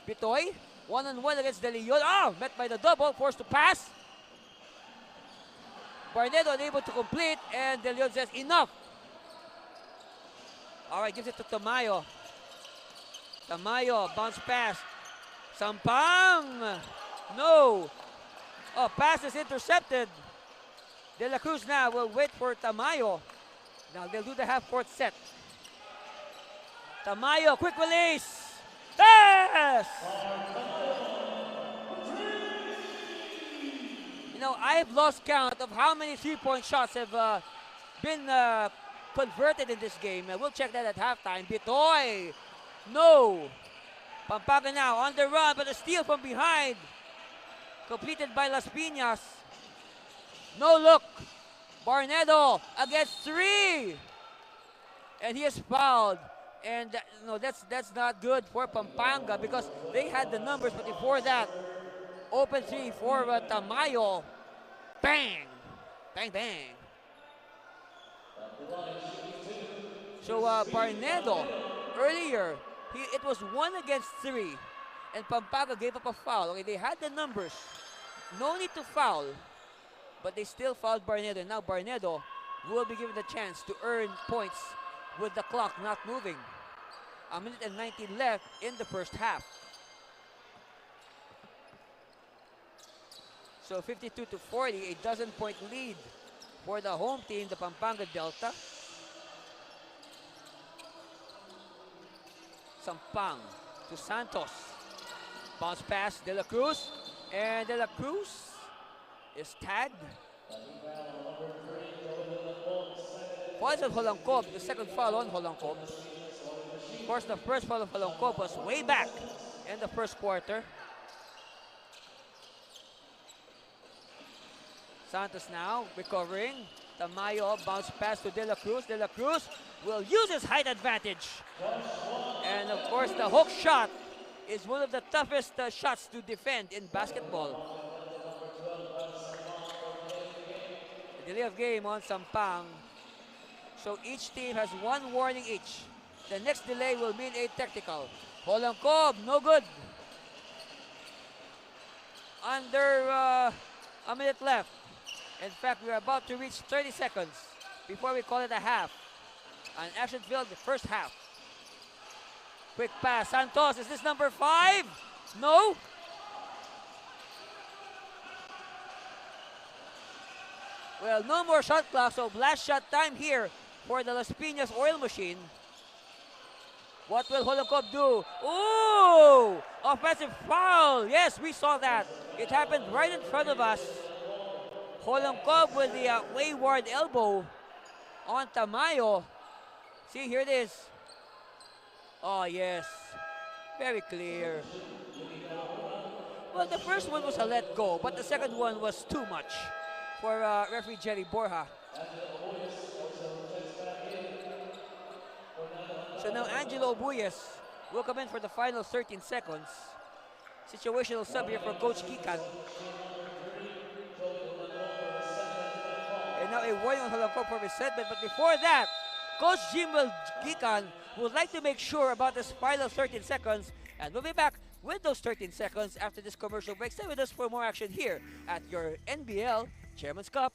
Bitoy, one-on-one against De Leon. Oh, met by the double, forced to pass. Barnedo unable to complete, and De Leon says, enough. All right, gives it to Tamayo. Tamayo, bounce pass. Sampang, no. Oh, pass is intercepted. De La Cruz now will wait for Tamayo. Now they'll do the half-court set. Tamayo, quick release. Yes! You know, I've lost count of how many three-point shots have been converted in this game. We'll check that at halftime. Bitoy, no. Pampanga now on the run, but a steal from behind. Completed by Las Piñas. No look. Barnedo against three. And he is fouled. And no, that's not good for Pampanga because they had the numbers, but before that, open three for Tamayo. Bang! Bang, bang. So Barnedo, earlier, it was 1 against 3. And Pampanga gave up a foul. Okay, they had the numbers. No need to foul. But they still fouled Barnedo. Now Barnedo will be given the chance to earn points with the clock not moving. 1:19 left in the first half. So 52-40, a dozen-point lead for the home team, the Pampanga Delta. Sampang to Santos. Bounce pass, De La Cruz. And De La Cruz is tagged. Fouls of Holangkob, the second foul on Holangkob. Of course, the first foul of Holangkob was way back in the first quarter. Santos now recovering. Tamayo, bounce pass to De La Cruz. De La Cruz will use his height advantage. And of course, the hook shot is one of the toughest shots to defend in basketball. The delay of game on Sampang. So each team has 1 warning each. The next delay will mean a technical. Holangkob, no good. Under a minute left. In fact, we're about to reach 30 seconds before we call it a half. An action-filled first half. Quick pass, Santos, is this number 5? No. Well, no more shot clock, so last shot time here for the Las Piñas oil machine. What will Holangkob do? Ooh! Offensive foul! Yes, we saw that. It happened right in front of us. Holangkob with the wayward elbow on Tamayo. See, here it is. Oh, yes. Very clear. Well, the first one was a let go, but the second one was too much for referee Jerry Borja. So now Angelo Buyes will come in for the final 13 seconds. Situational sub here for Coach Kikan. And now a warning on Holangkob for resentment. But before that, Coach Jimwell Kikan would like to make sure about this final 13 seconds. And we'll be back with those 13 seconds after this commercial break. Stay with us for more action here at your NBL Chairman's Cup.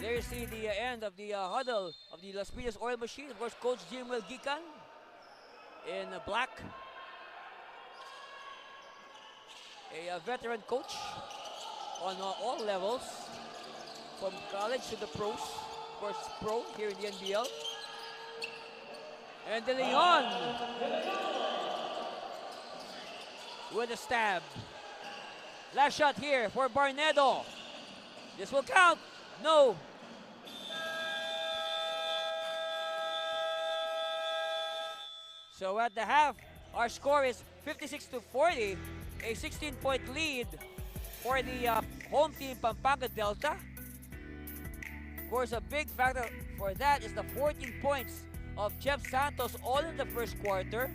there you see the end of the huddle of the Las Piñas Oil Machine. Of course, Coach Jimwell Gikan in black. A veteran coach on all levels, from college to the pros. Of course, pro here in the NBL. And De Leon with a stab. Last shot here for Barnedo. This will count. No. So at the half, our score is 56-40, a 16-point lead for the home team Pampanga Delta. Of course, a big factor for that is the 14 points of Jeff Santos all in the first quarter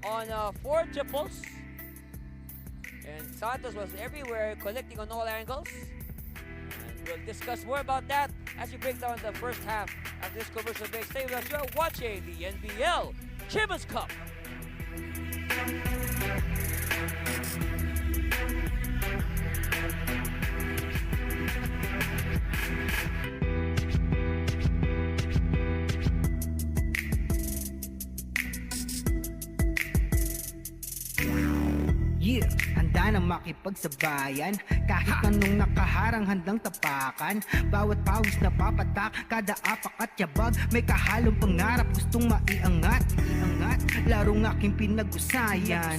on 4 triples. And Santos was everywhere, collecting on all angles. And we'll discuss more about that as we break down the first half of this commercial break. Stay with us. You're watching the NBL Champions Cup. Yeah, handa na makipagsabayan. Kahit anong nakaharang handang tapakan. Bawat pawis na papatak, kada apak at yabag. May kahalong pangarap, gustong maiangat. Larong aking pinag-usayan.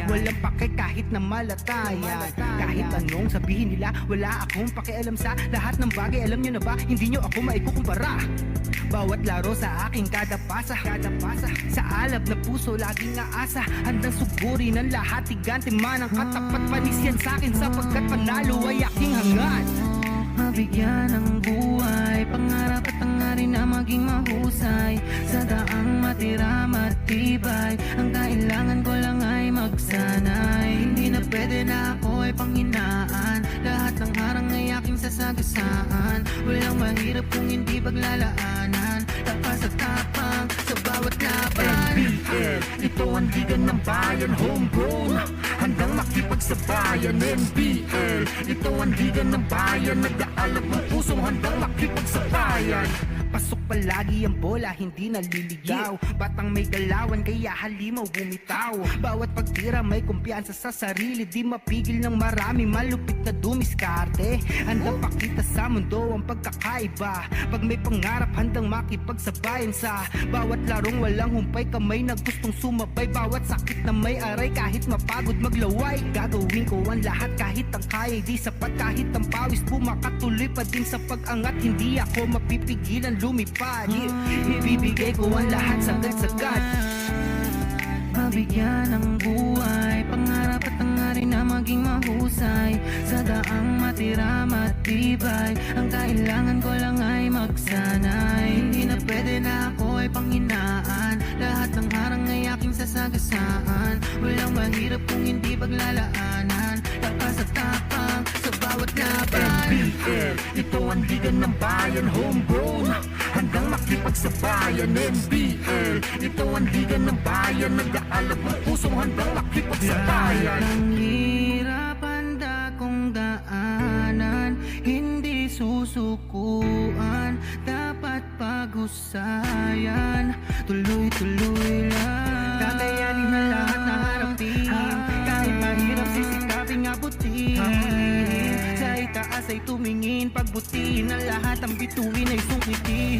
Walang pake kahit na malatayan. Kahit anong sabihin nila, wala akong pakialam sa lahat ng bagay. Alam nyo na ba, hindi nyo ako maikukumpara. Bawat laro sa aking kada pasa. Sa alab na puso, laging aasa. Handang sugurin ang lahat, tigante man ang katapat. Panis yan sa'kin sapagkat panalo ay aking hangad. Mabigyan ng buhay, pangarap at hangarin na maging mahusay. Sa daang matira matibay, ang kailangan ko lang ay magsanay. Hindi na pwede na ako ay panghinaan, lahat ng harang ay aking sasagasaan. Walang mahirap kung hindi paglalaanan, lakas at tapang sa bawat laban. NBL, ito ang liga ng bayan, homegrown, handang makipagsabayan. NBL, ito ang liga ng bayan, nag-aalab ng pusong handang makipagsabayan. Pasok palagi ang bola, hindi naliligaw. Batang may galawan, kaya halimaw bumitaw. Bawat pagtira may kumpiyansa sa sarili, di mapigil ng marami, malupit na dumiskarte. Handang pakita sa mundo ang pagkakaiba. Pag may pangarap, handang makipagsabayan sa bawat larong walang humpay, kamay na gustong sumabay. Bawat sakit na may aray, kahit mapagod maglaway. Gagawin ko ang lahat kahit ang kaya di sapat. Kahit ang pawis pumakatuloy pa din sa pag-angat, hindi ako mapipigilan lumipad. Ibibigay ko ang lahat sagad-sagad. Mabigyan ng buhay, pangarap at hangarin na maging mahusay. Sa daang matira matibay, ang kailangan ko lang ay magsanay. Hindi na pwede na ako ay panghinaan, lahat ng harang ay aking sasagasaan. Walang mahirap kung hindi paglalaanan, lakas at tapang sa bawat laban. NBL, ito ang liga ng bayan, homegrown, handang makipagsabayan. NBL, ito ang liga ng bayan, nag-aalab ng pusong handang makipagsabayan. Ang hirap handa kong daanan, hindi susukuan, dapat pag-husayan. Tuloy-tuloy lang, kakayanin ang lahat na harapin. Kahit mahirap sisikaping abutin, sa itaas ay tumingin, pagbutiin ang lahat, ang bituin ay sungkitin.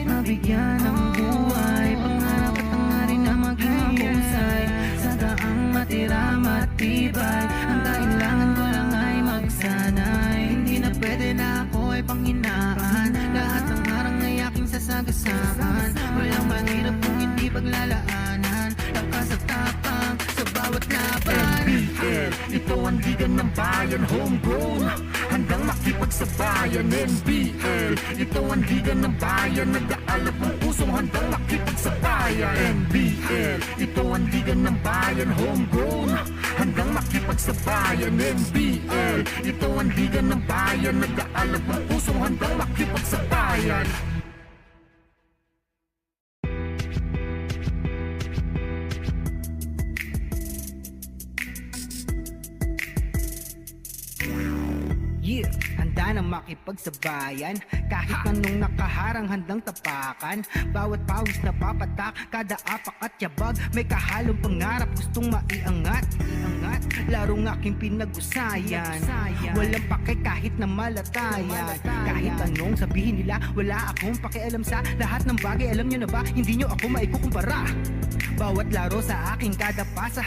Mabigyan ng buhay, pangarap at hangarin na maging mahusay. Sa daang matira matibay, ang kailangan ko lang ay magsanay. Hindi na pwede na ako ay panghinaan, lahat ng harang ay aking sasagasaan. Walang mahirap kung hindi paglalaanan, lakas at tapang sa bawat laban. NBL, ito ang liga ng bayan, homegrown, handang makipagsabayan. NBL, ito ang liga ng bayan, nag-aalab ng pusong handang makipagsabayan. NBL, ito ang liga ng bayan, homegrown, handang makipagsabayan. NBL, ito ang liga ng bayan, nag-aalab ng pusong handang makipagsabayan. Yeah, handa handa na makipagsabayan. Kahit anong nakaharang handang tapakan. Bawat pawis na papatak, kada apak at yabag, may kahalong pangarap gustong maiangat. Larong aking pinag-usayan, walang pake kahit na malatayan. Kahit anong sabihin nila, wala akong pakialam sa lahat ng bagay. Alam nyo na ba, hindi nyo ako maikukumpara. Bawat laro sa aking kada pasa,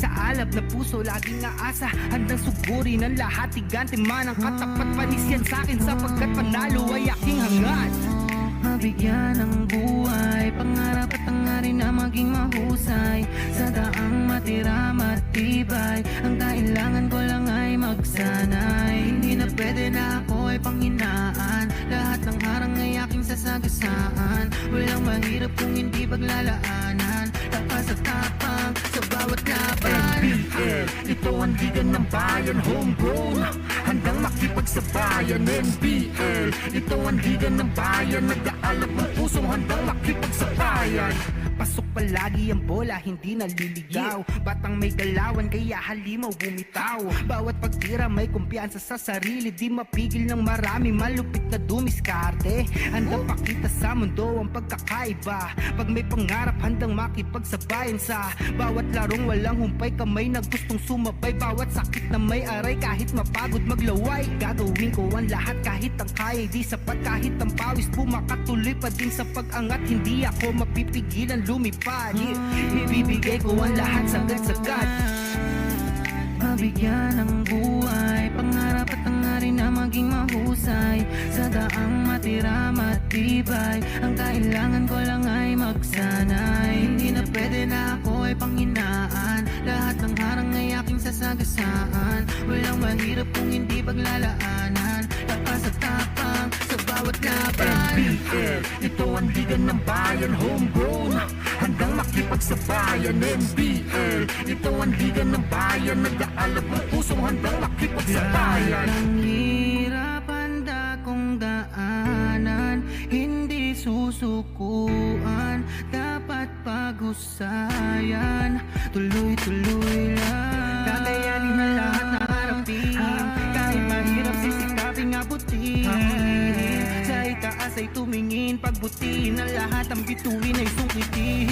sa alab na puso laging aasa. Handang sugurin ang lahat, tigante man ang katapat. Panis yan sa'kin sapagkat panalo ay aking hangad. Mabigyan ng buhay, pangarap at hangarin na maging mahusay. Sa daang matira matibay, ang kailangan ko lang ay magsanay. Hindi na pwede na ako ay panghinaan, lahat ng harang ay aking sasagasaan. Walang mahirap kung hindi paglalaanan, lakas at tapang sa bawat laban. NBL, ito ang liga ng bayan, homegrown, handang makipagsabayan. NBL, ito ang liga ng bayan, nag-aalap ng pusong handang makipagsabayan. Pasok palagi ang bola, hindi naliligaw. Batang may galawan, kaya halimaw bumitaw. Bawat pagtira may kumpiyansa sa sarili, di mapigil ng marami, malupit na dumiskarte. Handang pakita sa mundo ang pagkakaiba. Pag may pangarap, handang makipagsabayan sa bawat larong walang humpay, kamay na gustong sumabay. Bawat sakit na may aray, kahit mapagod maglaway. Gagawin ko ang lahat kahit ang kaya di sapat. Kahit ang pawis pumakatuloy pa din sa pag-angat, hindi ako mapipigilan lumipad. Ibibigay ko ang lahat sagad-sagad. Mabigyan ng buhay, pangarap at hangarin na maging mahusay. Sa daang matira matibay, ang kailangan ko lang ay magsanay. Hindi na pwede na ako ay panghinaan, lahat ng harang ay aking sasagasaan. Walang mahirap kung hindi paglalaanan, lakas at tapang sa bawat laban. NBL, ito ang liga ng bayan, homegrown, handang makipagsabayan. NBL, ito ang liga ng bayan, nag-aalap ng pusong handang makipagsabayan. Ang hirap handa kong daanan, hindi susukuan, dapat paghusayan. Tuloy-tuloy lang, Kakayanin ang lahat na harapin, kahit mahirap sisikaping abutin. Sa itaas ay tumingin, pagbutin ang lahat, ang bituin ay sungkitin.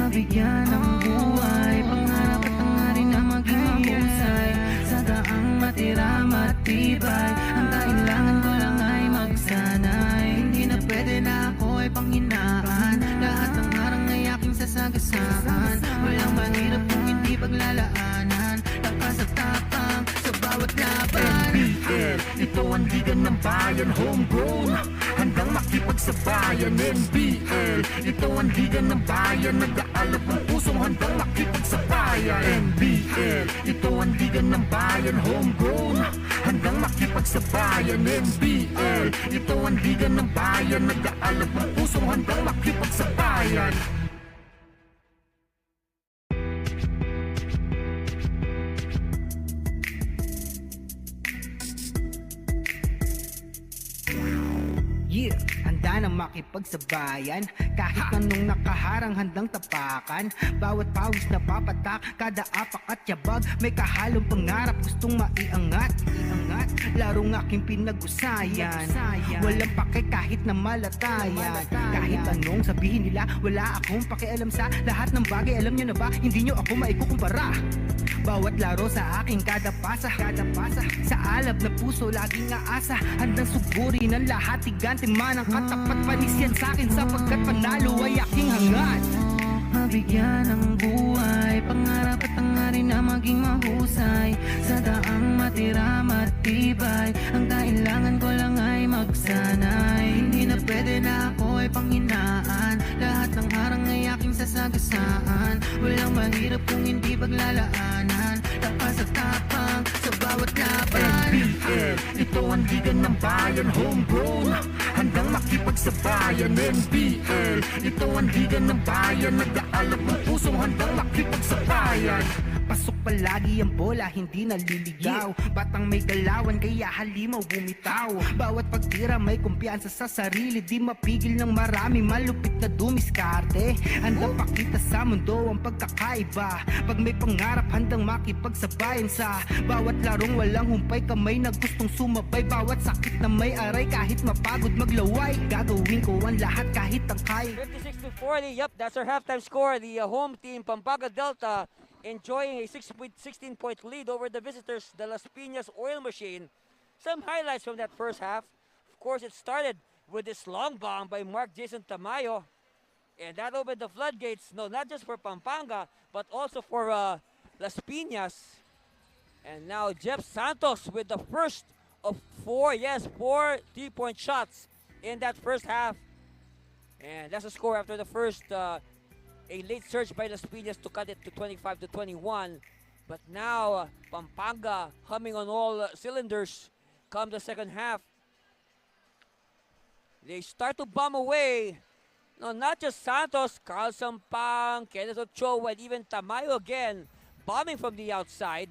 mabigyan ng buhay, pangarap at hangarin na maging mahusay. Sa daang matira matibay, ang kailangan ko lang ay magsanay. Hindi na pwede na ako ay panghinaan, lahat ng harang ay aking sasagasaan. Walang mahirap kung hindi paglalaanan, lakas at tapang sa bawat laban. NBL, ito ang liga ng bayan, homegrown, handang makipagsabayan. NBL, ito ang liga ng bayan, nag-aalap ng pusong handang makipagsabayan. NBL, ito ang liga ng bayan, homegrown, handang makipagsabayan. NBL, ito ang liga ng bayan, nag-aalap ng pusong handang makipagsabayan. Yeah, handa na makipagsabayan. Kahit anong nakaharang handang tapakan. Bawat pawis na papatak, kada apak at yabag, may kahalong pangarap gustong maiangat. Larong aking pinag-usayan, walang pake kahit na malatayan. Kahit anong sabihin nila, wala akong pakialam sa lahat ng bagay. Alam nyo na ba, hindi nyo ako maikukumpara. Bawat laro sa aking kada pasa, sa alab na puso laging aasa. Handang sugurin ang lahat, tigante man ang katapat. Panis yan sa'kin sapagkat panalo ay aking hangad. Mabigyan ng buhay, pangarap at hangarin na maging mahusay. Sa daang matira matibay, ang kailangan ko lang ay magsanay. Hindi na pwede na ako ay panghinaan, lahat ng harang ay aking sasagasaan. Walang mahirap kung hindi paglalaanan, lakas at tapang sa bawat laban. NBL, ito ang liga ng bayan, homegrown, handang makipagsabayan. NBL, NBL. Ito ang liga ng bayan, nag-aalab ng pusong handang makipagsabayan. Pasok palagi ang bola, hindi naliligaw. Batang may galawan, kaya halimaw bumitaw. Bawat pagtira may kumpiyansa sa sarili. Di mapigil ng marami, malupit na dumiskarte. Handang pakita sa mundo ang pagkakaiba. Pag may pangarap, handang makipagsabayan sa bawat larong walang humpay. Kamay na gustong sumabay, bawat sakit na may aray. Kahit mapagod maglaway, gagawin ko ang lahat kahit ang kaya. 56-40, yep, that's our halftime score. The home team, Pampanga Delta, enjoying a 16-point lead over the visitors, the Las Piñas Oil Machine. Some highlights from that first half. Of course, it started with this long bomb by Mark Jason Tamayo. And that opened the floodgates, no, not just for Pampanga, but also for Las Piñas. And now Jeff Santos with the first of four 3-point shots in that first half. And that's the score after the first a late surge by Las Piñas to cut it to 25-21. But now, Pampanga humming on all cylinders come the second half. They start to bomb away. No, not just Santos, Carl Sampang, Kenneth Ochoa, and even Tamayo again, bombing from the outside.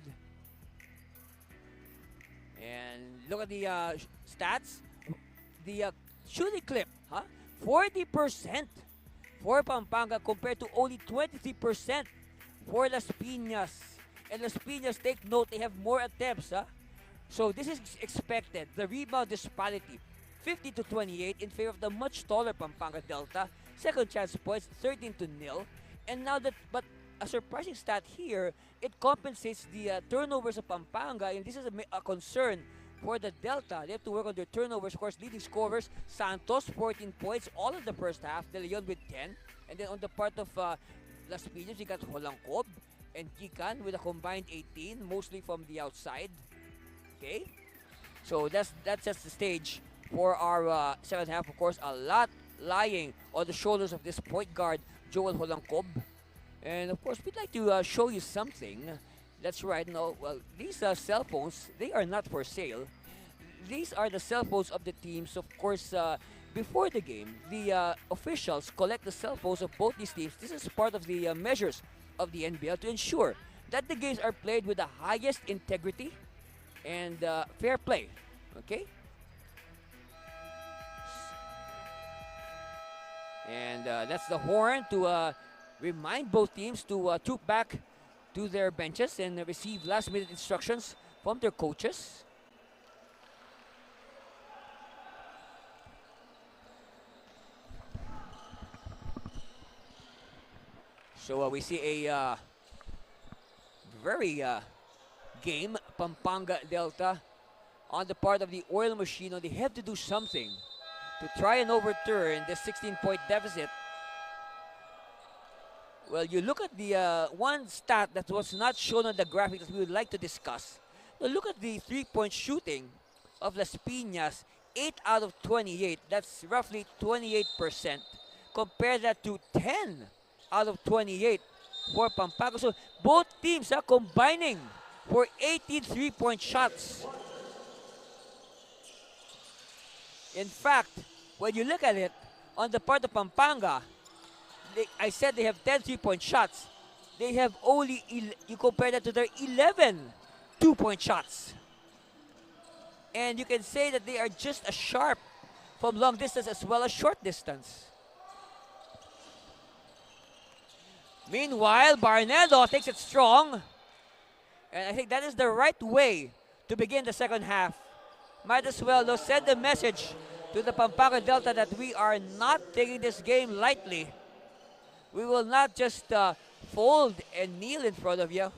And look at the stats. The shooting clip, 40%. For Pampanga compared to only 23% for Las Piñas. And Las Piñas, take note, they have more attempts. So this is expected. The rebound disparity, 50-28 in favor of the much taller Pampanga Delta. Second chance points, 13-0. And now that, but a surprising stat here, it compensates the turnovers of Pampanga. And this is a concern for the Delta. They have to work on their turnovers. Of course, leading scorers, Santos, 14 points, all of the first half. De Leon with 10. And then on the part of Las Piñas, you got Holangkob and Kikan with a combined 18, mostly from the outside. Okay? So that sets the stage for our second half. Of course, a lot lying on the shoulders of this point guard, Joel Holangkob. And of course, we'd like to show you something. That's right. No, well, these cell phones, they are not for sale. These are the cell phones of the teams. Of course, before the game, the officials collect the cell phones of both these teams. This is part of the measures of the NBL to ensure that the games are played with the highest integrity and fair play. Okay? And that's the horn to remind both teams to troop back to their benches and receive last-minute instructions from their coaches. So we see a very game Pampanga Delta on the part of the Oil Machine. They have to do something to try and overturn the 16-point deficit. Well, you look at the one stat that was not shown on the graphic that we would like to discuss. Now look at the three-point shooting of Las Piñas, 8 out of 28. That's roughly 28%. Compare that to 10 out of 28 for Pampanga. So both teams are combining for 18 three-point shots. In fact, when you look at it, on the part of Pampanga, I said they have 10 three-point shots. They have only, you compare that to their 11 two-point shots. And you can say that they are just as sharp from long distance as well as short distance. Meanwhile, Barnedo takes it strong. And I think that is the right way to begin the second half. Might as well send a message to the Pampanga Delta that we are not taking this game lightly. We will not just fold and kneel in front of you.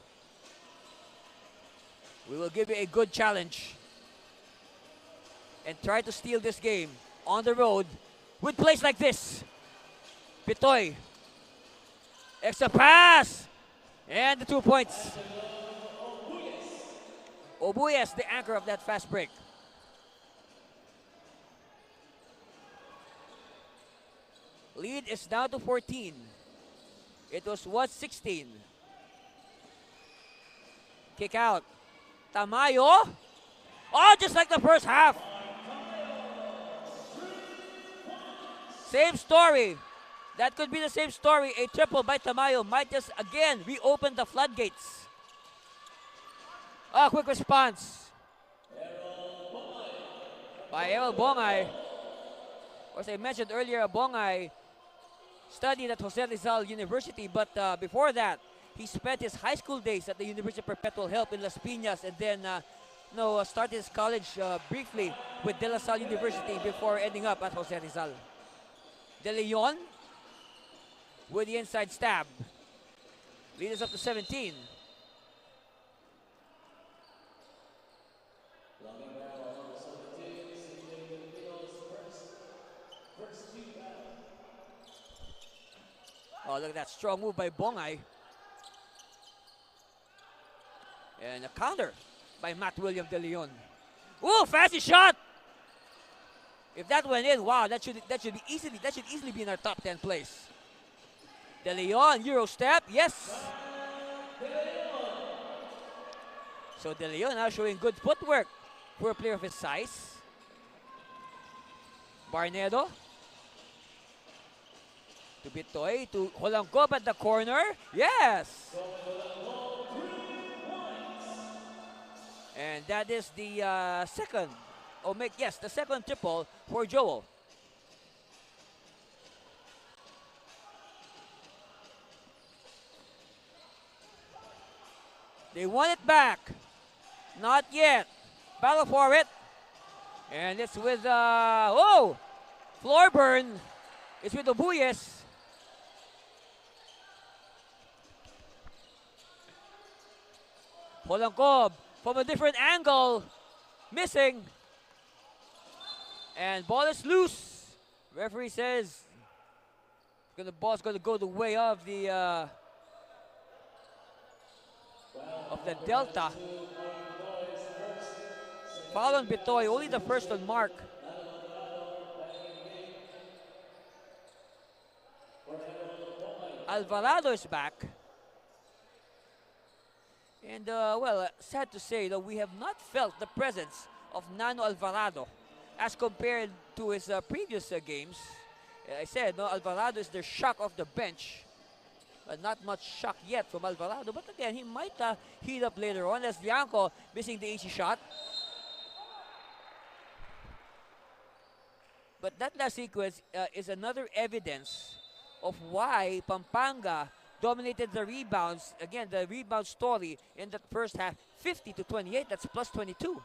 We will give you a good challenge and try to steal this game on the road with plays like this. Pitoy. Extra pass. And the 2 points. Obuyes, the anchor of that fast break. Lead is down to 14. It was 16. Kick out. Tamayo. Oh, just like the first half. Same story. That could be the same story. A triple by Tamayo might just again reopen the floodgates. Quick response by Errol Bongay. As I mentioned earlier, Bongay studied at Jose Rizal University, but before that, he spent his high school days at the University of Perpetual Help in Las Piñas, and then started his college briefly with De La Salle University before ending up at Jose Rizal. De Leon with the inside stab. Lead us up to 17. Oh, look at that strong move by Bongay. And a counter by Matt William De Leon. Ooh, fancy shot! If that went in, wow, that should easily be in our top 10 place. De Leon, Euro step, yes. So De Leon now showing good footwork for a player of his size. Barnedo. To Bitoy, to Holangkob at the corner. Yes! And that is the second, the second triple for Joel. They want it back. Not yet. Battle for it. And it's with, floor burn. It's with Obuyes. Holangkob from a different angle. Missing. And ball is loose. Referee says the ball's going to go the way of the Delta. Foul on Bitoy, only the first on Mark. Alvarado is back. And, sad to say that we have not felt the presence of Nano Alvarado as compared to his previous games. I said, Alvarado is the shock of the bench. Not much shock yet from Alvarado. But again, he might heat up later on as Bianco missing the easy shot. But that last sequence is another evidence of why Pampanga dominated the rebounds. Again, the rebound story in the first half, 50-28. That's plus 22.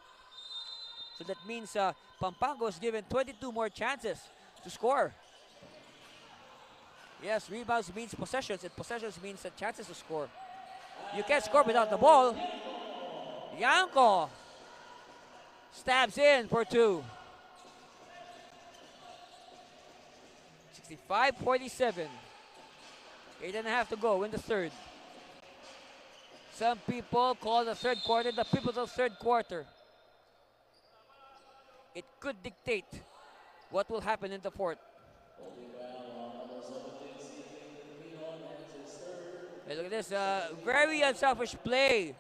So that means Pampanga was given 22 more chances to score. Yes, rebounds means possessions, and possessions means chances to score. You can't score without the ball. Yanko stabs in for two. 65-47. 8.5 to go in the third. Some people call the third quarter the pivotal third quarter. It could dictate what will happen in the fourth. Hey, look at this, very unselfish play.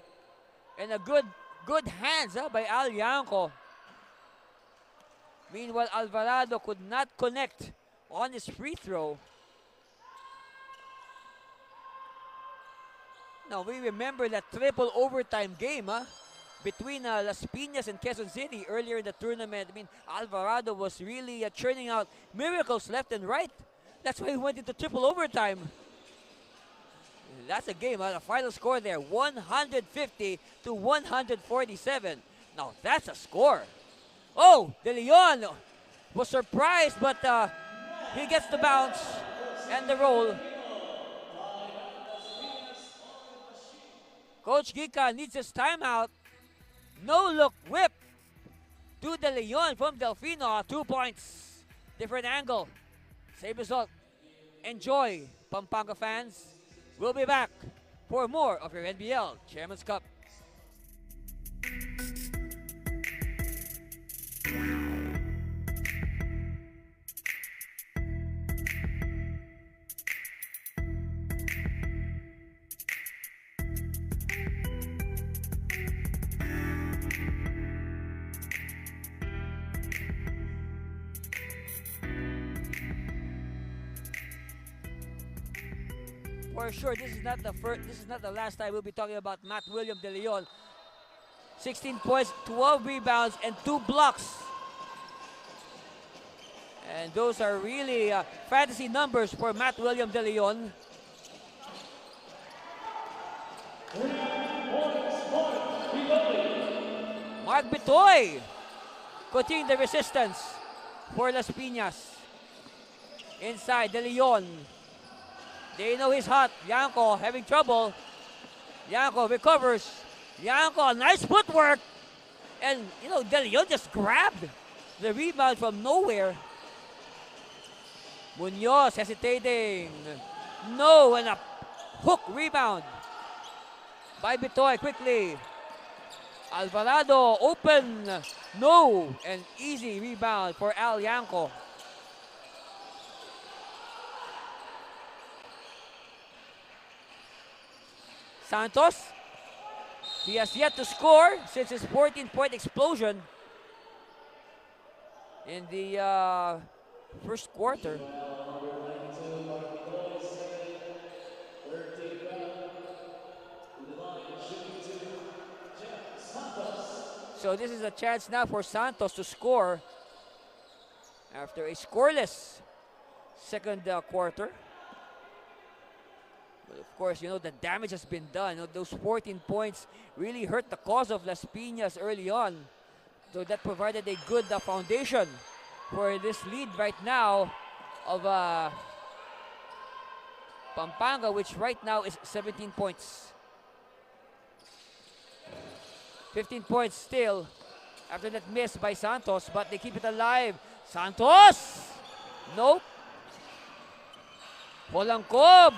And a good hands by Al Yanko. Meanwhile, Alvarado could not connect on his free throw. Now, we remember that triple overtime game between Las Piñas and Quezon City earlier in the tournament. I mean, Alvarado was really churning out miracles left and right. That's why he went into triple overtime. That's a game. The final score there, 150-147. Now, that's a score. Oh, De Leon was surprised, but he gets the bounce and the roll. Coach Gica needs his timeout. No look whip to De Leon from Delfino. 2 points. Different angle. Same result. Enjoy, Pampanga fans. We'll be back for more of your NBL Chairman's Cup. For sure, this is not the first. This is not the last time we'll be talking about Matt William De Leon. 16 points, 12 rebounds, and 2 blocks. And those are really fantasy numbers for Matt William De Leon. Mark Bitoy continuing the resistance for Las Piñas. Inside, De Leon. They know he's hot. Yanko having trouble. Yanko recovers. Yanko, nice footwork. And, you know, De Leon just grabbed the rebound from nowhere. Munoz hesitating. No, and a hook rebound by Bitoy quickly. Alvarado open. No, and easy rebound for Al Yanko. Santos, he has yet to score since his 14-point explosion in the first quarter. So this is a chance now for Santos to score after a scoreless second quarter. But of course, you know, the damage has been done. You know, those 14 points really hurt the cause of Las Piñas early on. So that provided a good foundation for this lead right now of Pampanga, which right now is 17 points. 15 points still after that miss by Santos, but they keep it alive. Santos! Nope. Holangkob!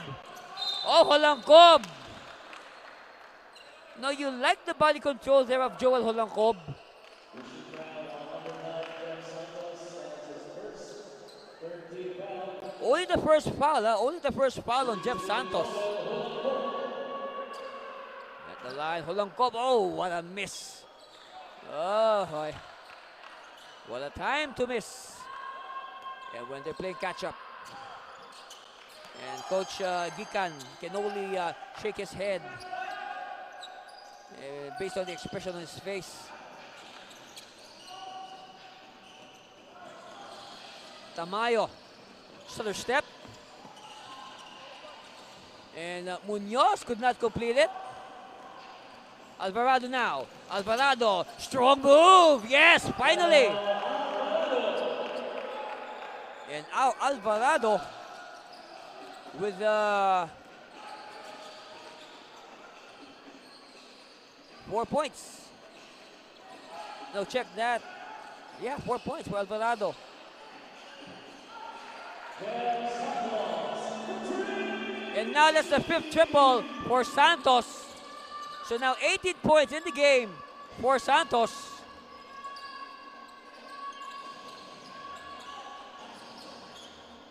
Oh, Holangkob! No, you like the body control there of Joel Holangkob. Only the first foul, only the first foul on Jeff Santos. At the line, Holangkob, oh, what a miss. Oh, boy. What a time to miss. And when they're playing catch-up. And Coach Gikan can only shake his head based on the expression on his face. Tamayo, just another step. And Munoz could not complete it. Alvarado now. Alvarado, strong move. Yes, finally. And Alvarado with 4 points. No, check that. Yeah, 4 points for Alvarado. And now that's the 5th triple for Santos. So now 18 points in the game for Santos.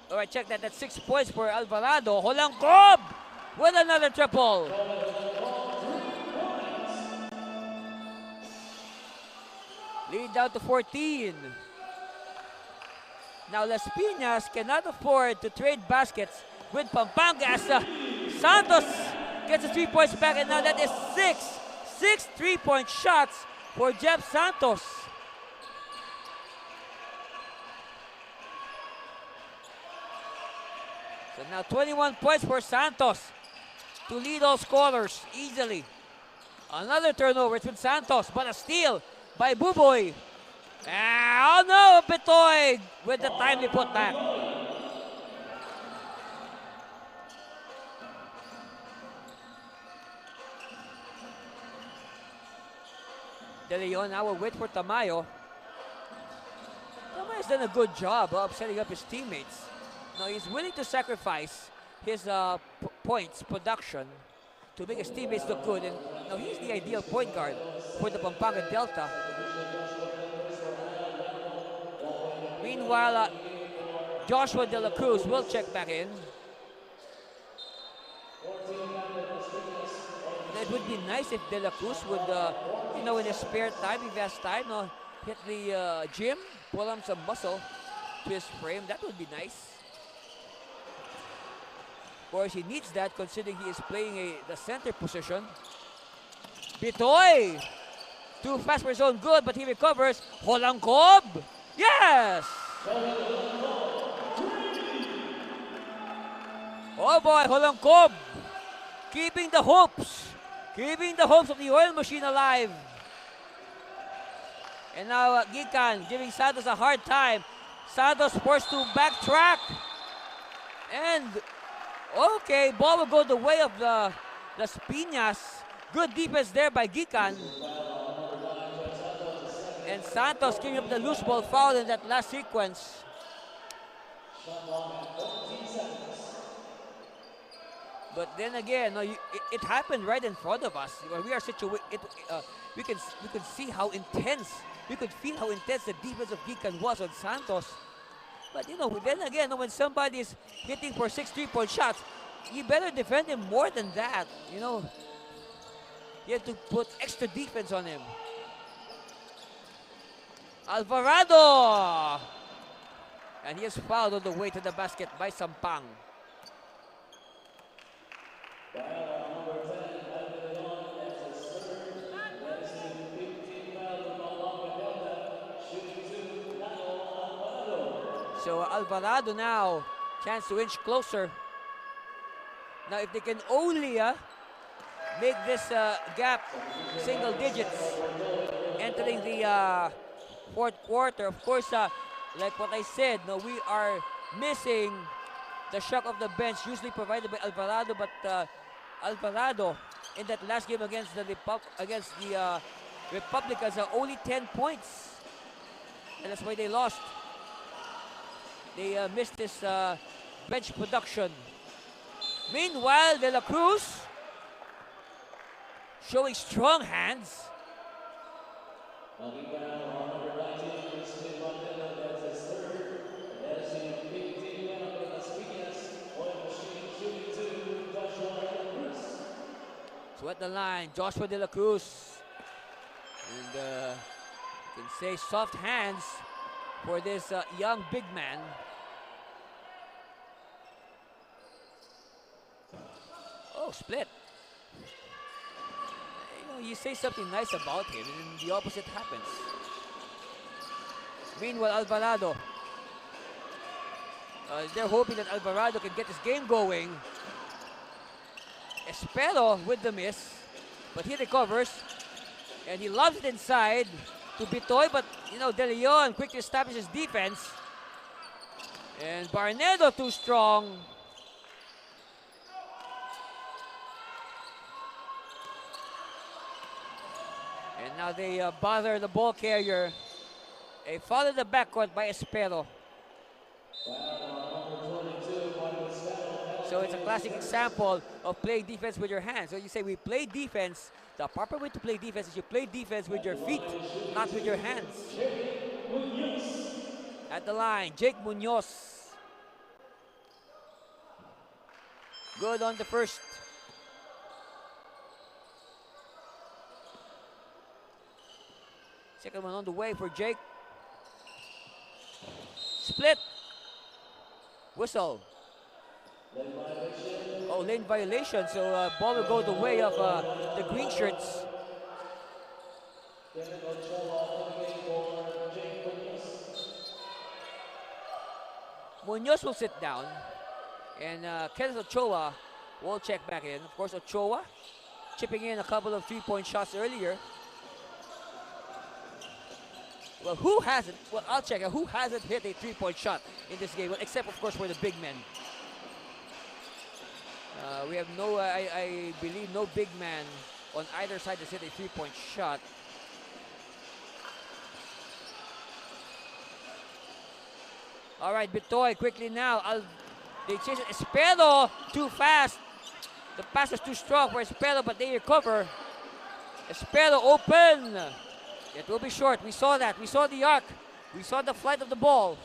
All right, check that. That's 6 points for Alvarado. Holangkob with another triple. Lead down to 14. Now Las Piñas cannot afford to trade baskets with Pampanga as Santos gets the 3 points back, and now that is 6 3-point shots for Jeff Santos. So now 21 points for Santos to lead all scorers easily. Another turnover with Santos, but a steal by Buboy. Oh no, Bitoy with the timely putback. De Leon now will wait for Tamayo. Tamayo's done a good job of setting up his teammates. Now he's willing to sacrifice his points production to make his teammates look good. And now he's the ideal point guard for the Pampanga Delta. Meanwhile, Joshua De La Cruz will check back in. It would be nice if De La Cruz would, you know, in his spare time, if he has time, hit the gym, pull on some muscle to his frame. That would be nice. course, he needs that considering he is playing the center position. Bitoy! Too fast for his own good, but he recovers. Holangkob! Yes! Oh boy, Holangkob! Keeping the hopes of the oil machine alive. And now Gikan giving Santos a hard time. Santos forced to backtrack. And, okay, ball will go the way of the Piñas. Good defense there by Gikan. And Santos giving up the loose ball foul in that last sequence. But then again, no, it happened right in front of us. We are we can see how intense, we could feel how intense the defense of Gikan was on Santos. But you know, then again, when somebody is hitting for 6 3-point shots, you better defend him more than that. You know, you have to put extra defense on him. Alvarado! And he is fouled on the way to the basket by Sampang. So Alvarado now, chance to inch closer. Now if they can only make this gap single digits entering the fourth quarter. Of course, like what I said, no, we are missing the shock of the bench usually provided by Alvarado, but Alvarado in that last game against the Republicans are only 10 points. And that's why they lost. They missed this bench production. Meanwhile, De La Cruz showing strong hands. So at the line, Joshua De La Cruz. And you can say soft hands for this young big man. Oh, split. You know, you say something nice about him and the opposite happens. Meanwhile, Alvarado. They're hoping that Alvarado can get his game going. Espero with the miss, but he recovers. And he lobs it inside to Bitoy, but you know, De Leon quickly establishes defense. And Barnedo too strong. And now they bother the ball carrier. A foul in the backcourt by Espero. So it's a classic example of playing defense with your hands. So you say we play defense. The proper way to play defense is you play defense with your feet, not with your hands. At the line, Jake Munoz. Good on the first. Second one on the way for Jake. Split. Whistle. Oh, lane violation. So ball will go the way of the green shirts. Munoz will sit down. And Kenneth Ochoa will check back in. Of course, Ochoa chipping in a couple of 3-point shots earlier. Well, who hasn't? Well, I'll check it. Who hasn't hit a 3-point shot in this game? Well, except, of course, for the big men. We have no, I believe, no big man on either side that's hit a 3-point shot. All right, Bitoy quickly now. They chase it. Espero too fast. The pass is too strong for Espero, but they recover. Espero open. It will be short. We saw that. We saw the arc. We saw the flight of the ball.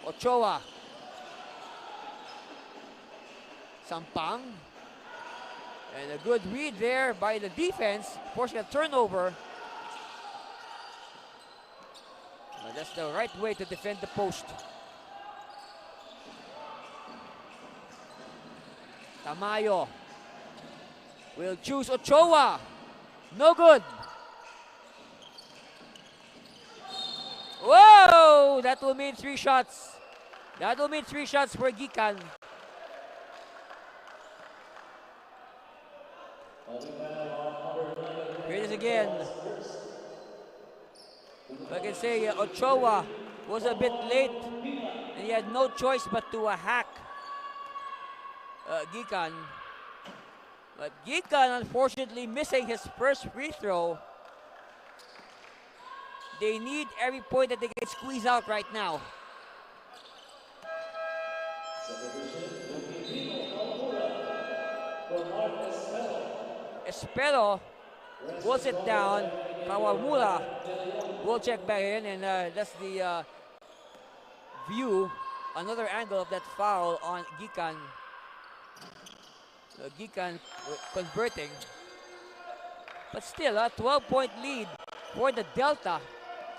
Ochoa. Sampang. And a good read there by the defense, forcing a turnover. But that's the right way to defend the post. Tamayo will choose Ochoa. No good. Whoa! That will mean 3 shots. That will mean 3 shots for Gikan. Here it is again. I can say Ochoa was a bit late and he had no choice but to hack Gikan. But Gikan unfortunately missing his first free throw. They need every point that they can squeeze out right now. Espero will sit down. Kawamura will check back in, and that's the view, another angle of that foul on Gikan. Gikan converting. But still, a 12-point lead for the Delta,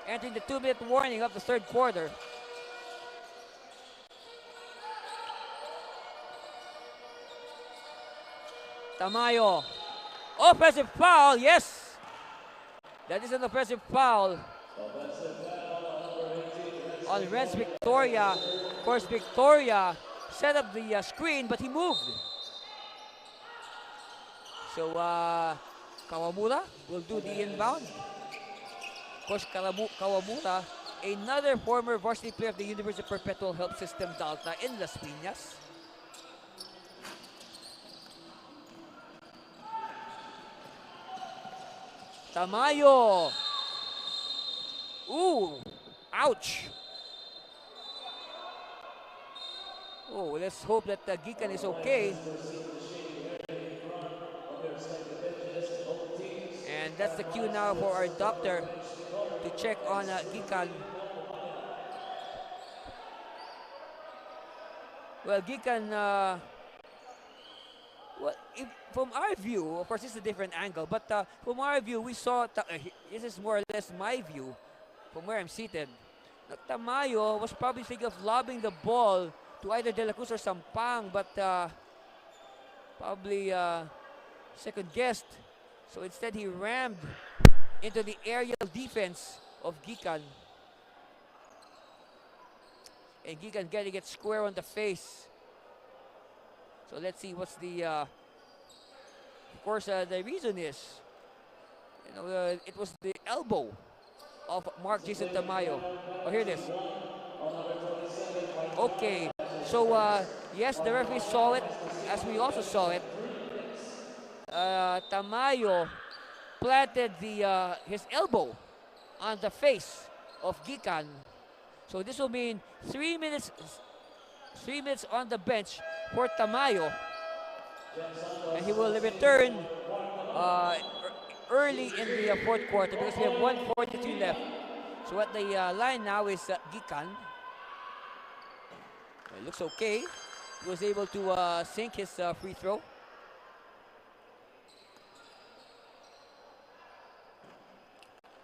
entering the 2-minute warning of the third quarter. Tamayo. Offensive foul, yes! That is an offensive foul on Reds Victoria. Of course, Victoria set up the screen, but he moved. So, Kawamura will do the inbound. Of course, Kawamura, another former varsity player of the University of Perpetual Help System Delta in Las Piñas. Tamayo. Ooh, ouch. Oh, let's hope that Gikan is okay. And that's the cue now for our doctor to check on Gikan. Well, Gikan, from our view, of course, this is a different angle, but from our view, we saw, this is more or less my view from where I'm seated. Tamayo was probably thinking of lobbing the ball to either De La Cruz or Sampang, but probably second guessed. So instead, he rammed into the aerial defense of Gikan. And Gikan getting it square on the face. So let's see what's the, of course, the reason is, it was the elbow of Mark Jason Tamayo. Oh, here it is. Okay, so yes, the referee saw it, as we also saw it. Tamayo planted his elbow on the face of Gikan. So this will mean 3 minutes on the bench for Tamayo. And he will return early in the fourth quarter because we have 1:43 left. So at the line now is Gikan. It looks okay. He was able to sink his free throw.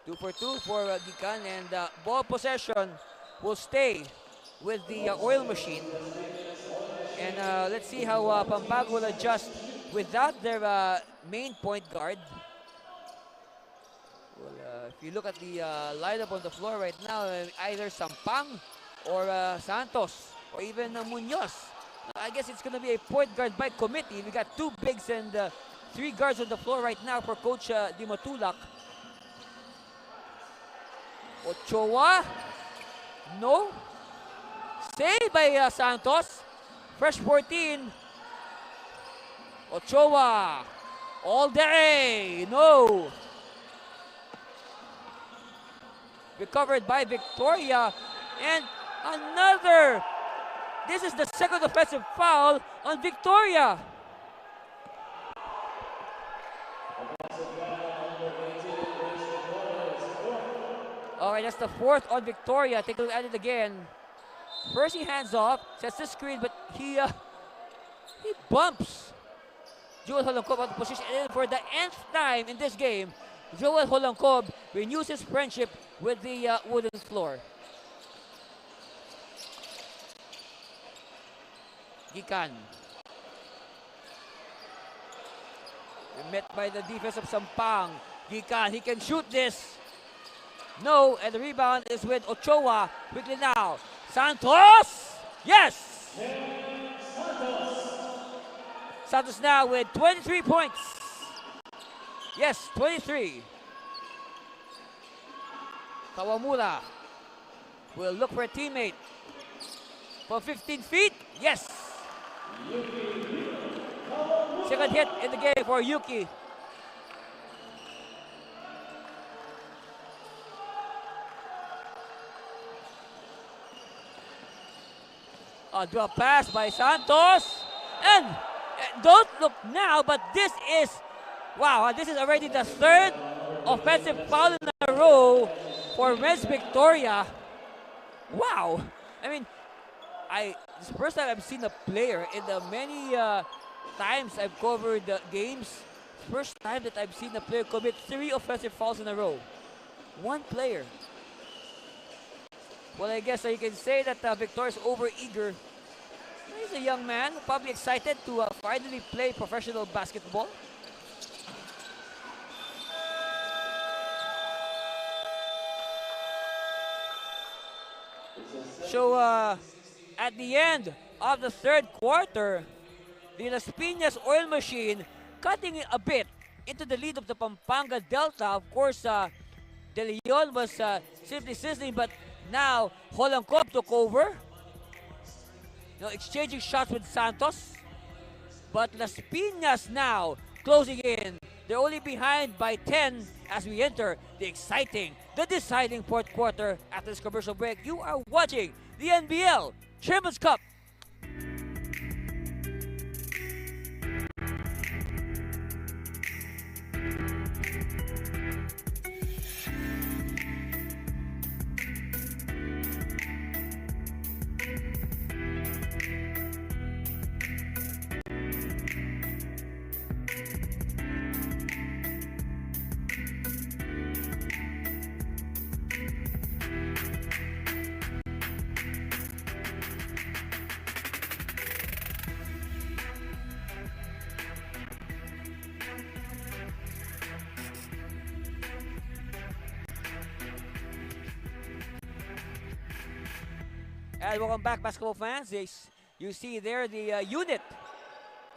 Two for two for Gikan, and ball possession will stay with the oil machine. And let's see how Pampanga will adjust without their main point guard. Well, if you look at the lineup on the floor right now, either Sampang or Santos or even Munoz. I guess it's going to be a point guard by committee. We got 2 bigs and 3 guards on the floor right now for Coach Di Matulak. Ochoa, no. Saved by Santos. Fresh 14. Ochoa, all day, no. Recovered by Victoria, and another. This is the second offensive foul on Victoria. All right, that's the 4th on Victoria. Take a look at it again. First he hands off, sets the screen, but he bumps Joel Holoncob out of position. And for the nth time in this game, Joel Holoncob renews his friendship with the wooden floor. Gikan. Met by the defense of Sampang. He can shoot this. No, and the rebound is with Ochoa. Quickly now. Santos! Yes! Santos now with 23 points. Yes, 23. Kawamura will look for a teammate. For 15 feet. Yes! Second hit in the game for Yuki. Drop pass by Santos. And don't look now, but this is, wow, this is already the third offensive foul in a row for Reds Victoria. Wow. I mean, this is the first time I've seen a player in the many times I've covered the games. First time that I've seen a player commit 3 offensive fouls in a row. One player. Well, I guess you can say that Victoria is over-eager. He's a young man, probably excited to finally play professional basketball. So, at the end of the third quarter, the Las Piñas oil machine cutting a bit into the lead of the Pampanga Delta. Of course, De Leon was simply sizzling, but now Holangkop took over. Exchanging shots with Santos. But Las Piñas now closing in. They're only behind by 10 as we enter the deciding fourth quarter after this commercial break. You are watching the NBL Champions Cup. And welcome back, basketball fans. You see there the unit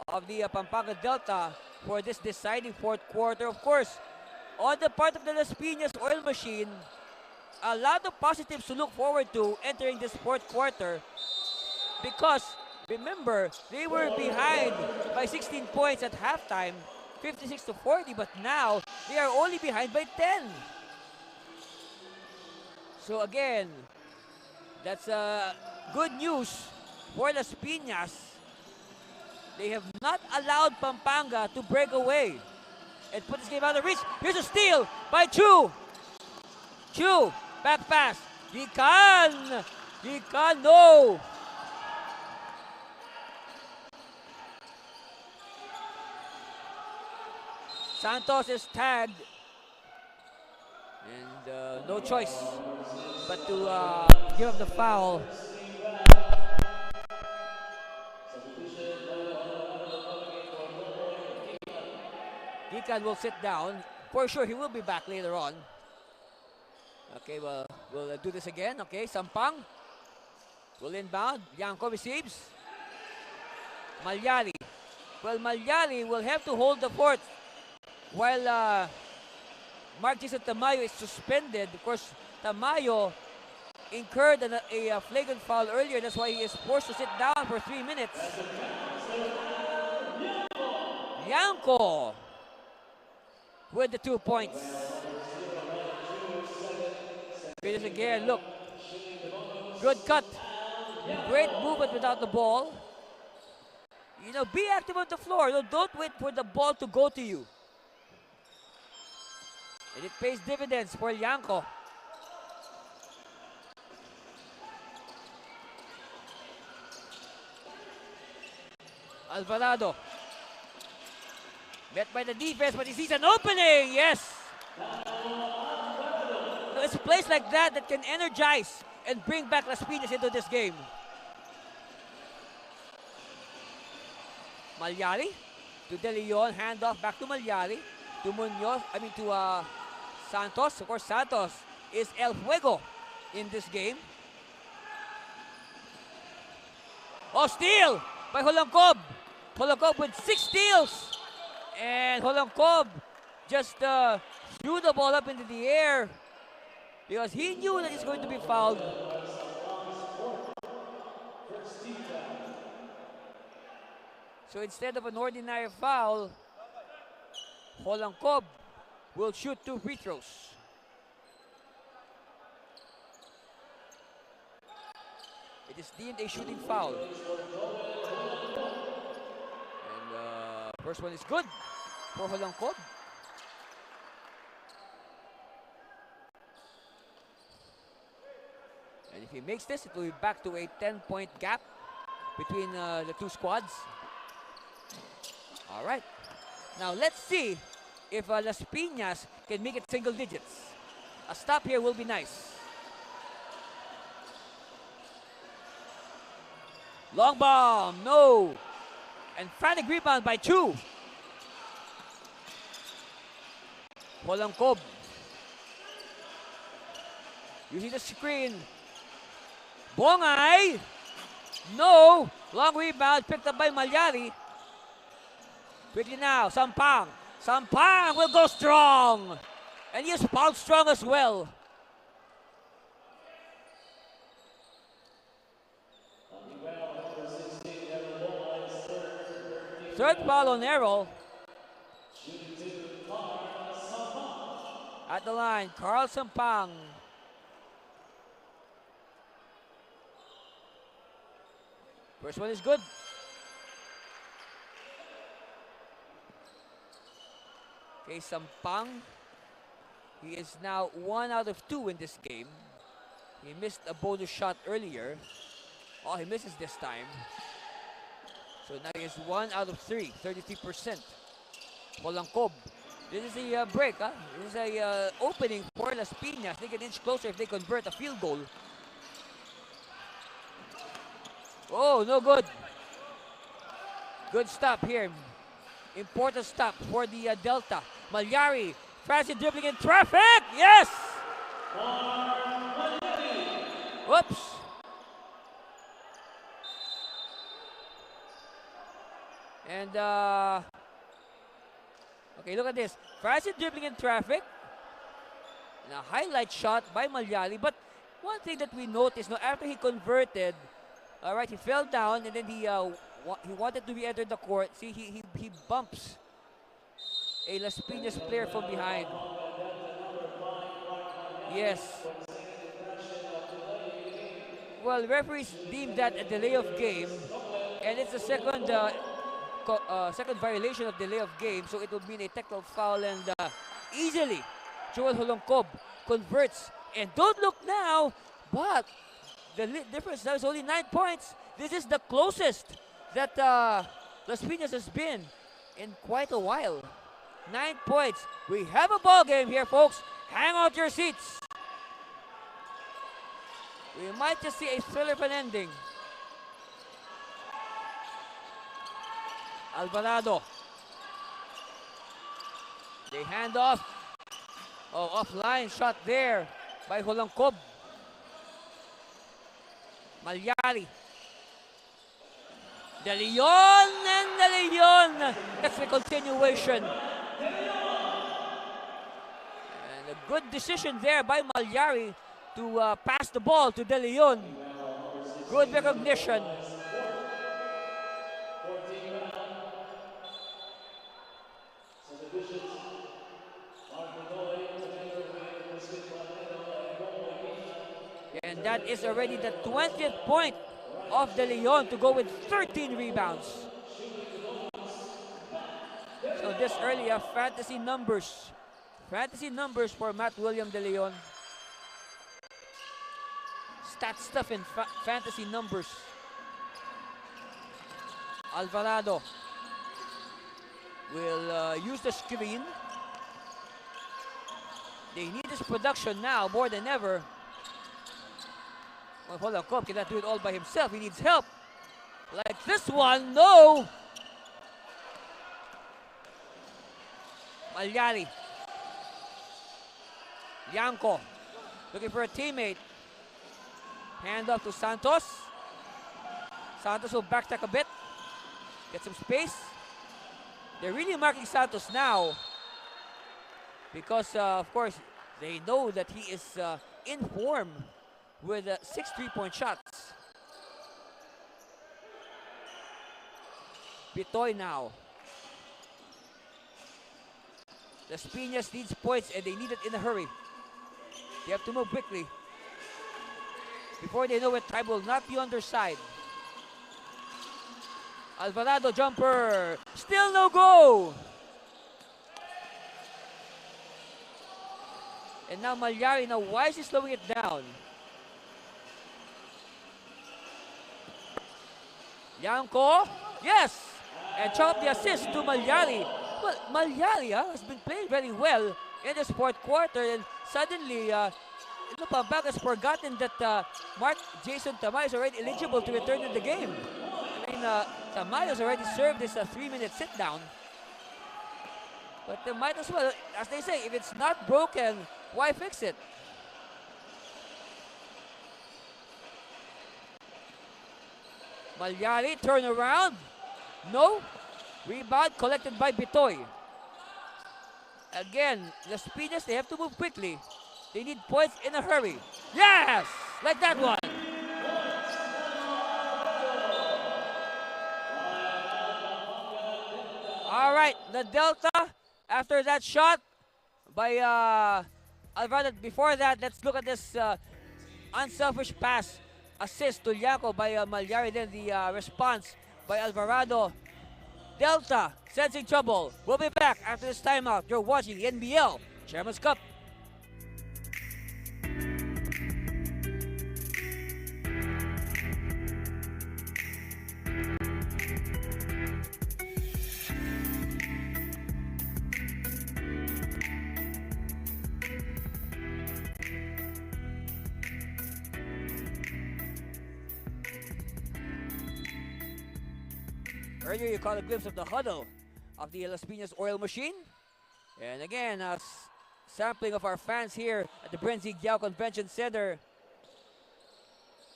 of the Pampanga Delta for this deciding fourth quarter. Of course, on the part of the Las Piñas oil machine, a lot of positives to look forward to entering this fourth quarter because, remember, they were behind by 16 points at halftime, 56-40, but now they are only behind by 10. So again, that's good news for Las Piñas. They have not allowed Pampanga to break away and put this game out of reach. Here's a steal by Chu. Chu, back pass. Gikan, no. Santos is tagged. And no choice but to give up the foul. Gikan will sit down. For sure, he will be back later on. Okay, well, we'll do this again. Okay, Sampang will inbound. Yanko receives. Malyari. Well, Malyari will have to hold the fort while Mark Jason Tamayo is suspended. Of course, Tamayo incurred a flagrant foul earlier. That's why he is forced to sit down for 3 minutes. Yanko with the 2 points. It is again, look. Good cut. Great movement without the ball. You know, be active on the floor. Don't wait for the ball to go to you. And it pays dividends for Yanko. Alvarado. Met by the defense, but he sees an opening. Yes. So it's a place like that that can energize and bring back Las Piñas into this game. Malyari to De Leon, handoff back to Malyari, to Munoz, to Santos. Of course, Santos is El Fuego in this game. Oh, steal by Holangkob. Holangkob with 6 steals. And Holangkob just threw the ball up into the air because he knew that he's going to be fouled. So instead of an ordinary foul, Holangkob will shoot 2 free throws. It is deemed a shooting foul. And first one is good for Holangkob. And if he makes this, it will be back to a 10-point gap between the two squads. All right. Now let's see if Las Piñas can make it single digits. A stop here will be nice. Long bomb, no. And frantic rebound by Chu. Holangkob using the screen. Bongay, no. Long rebound picked up by Malyari. Quickly now, Sampang. Sampang will go strong. And he is fouled strong as well. Third foul on Errol. At the line, Carl Sampang. First one is good. Okay, Sampang. He is now 1 out of 2 in this game. He missed a bonus shot earlier. Oh, he misses this time. So now he is 1 out of 3, 33%. Holangkob. This is a break, huh? This is a opening for Las Piñas. They can inch closer if they convert a field goal. Oh, no good. Good stop here. Important stop for the Delta. Malyari, Francis dribbling in traffic. Yes! Whoops. And, okay, look at this. Francis dribbling in traffic. And a highlight shot by Malyari. But one thing that we noticed, now after he converted, all right, he fell down and then he wanted to re-enter the court. See, he bumps a Las Piñas player from behind. Yes. Well, referees deemed that a delay of game, and it's the second second violation of delay of game, so it would mean a technical foul, and easily Joel Holangkob converts. And don't look now, but the difference now is only 9 points. This is the closest that Las Piñas has been in quite a while. 9 points. We have a ball game here, folks. Hang out your seats. We might just see a thriller of an ending. Alvarado. They hand off. Oh, offline shot there by Holangkob. Malyari. De Leon and De Leon. That's the continuation. And a good decision there by Malyari to pass the ball to De Leon. Good recognition. And that is already the 20th point of De Leon to go with 13 rebounds. So this earlier, fantasy numbers. Fantasy numbers for Matt William De Leon. Stat stuff in fantasy numbers. Alvarado will use the screen. They need this production now more than ever. Well, Holangkob cannot do it all by himself. He needs help. Like this one, no. Malyari. Yanko looking for a teammate. Hand off to Santos. Santos will backtrack a bit. Get some space. They're really marking Santos now. Because, of course, they know that he is in form with 6 3-point shots. Bitoy now. The Piñas needs points and they need it in a hurry. They have to move quickly. Before they know it, time will not be on their side. Alvarado jumper. Still no go. And now Malyari. Now why is he slowing it down? Yanko. Yes. And chop the assist to Malyari. Well, Malyari has been playing very well in this fourth quarter. And suddenly, Pampanga has forgotten that Mark Jason Tamayo is already eligible to return in the game. I mean, Tamayo has already served this 3-minute sit-down. But they might as well, as they say, if it's not broken, why fix it? Malyari, turn around. No. Rebound collected by Bitoy. Again, the Piñas, they have to move quickly. They need points in a hurry. Yes! Like that one. All right, the Delta, after that shot by Alvarado. Before that, let's look at this unselfish pass. Assist to Yanko by Malyari. Then the response by Alvarado. Delta sensing trouble. We'll be back after this timeout. You're watching NBL Chairman's Cup. Earlier, you caught a glimpse of the huddle of the Las Piñas oil machine. And again, sampling of our fans here at the Brenzy Giao Convention Center.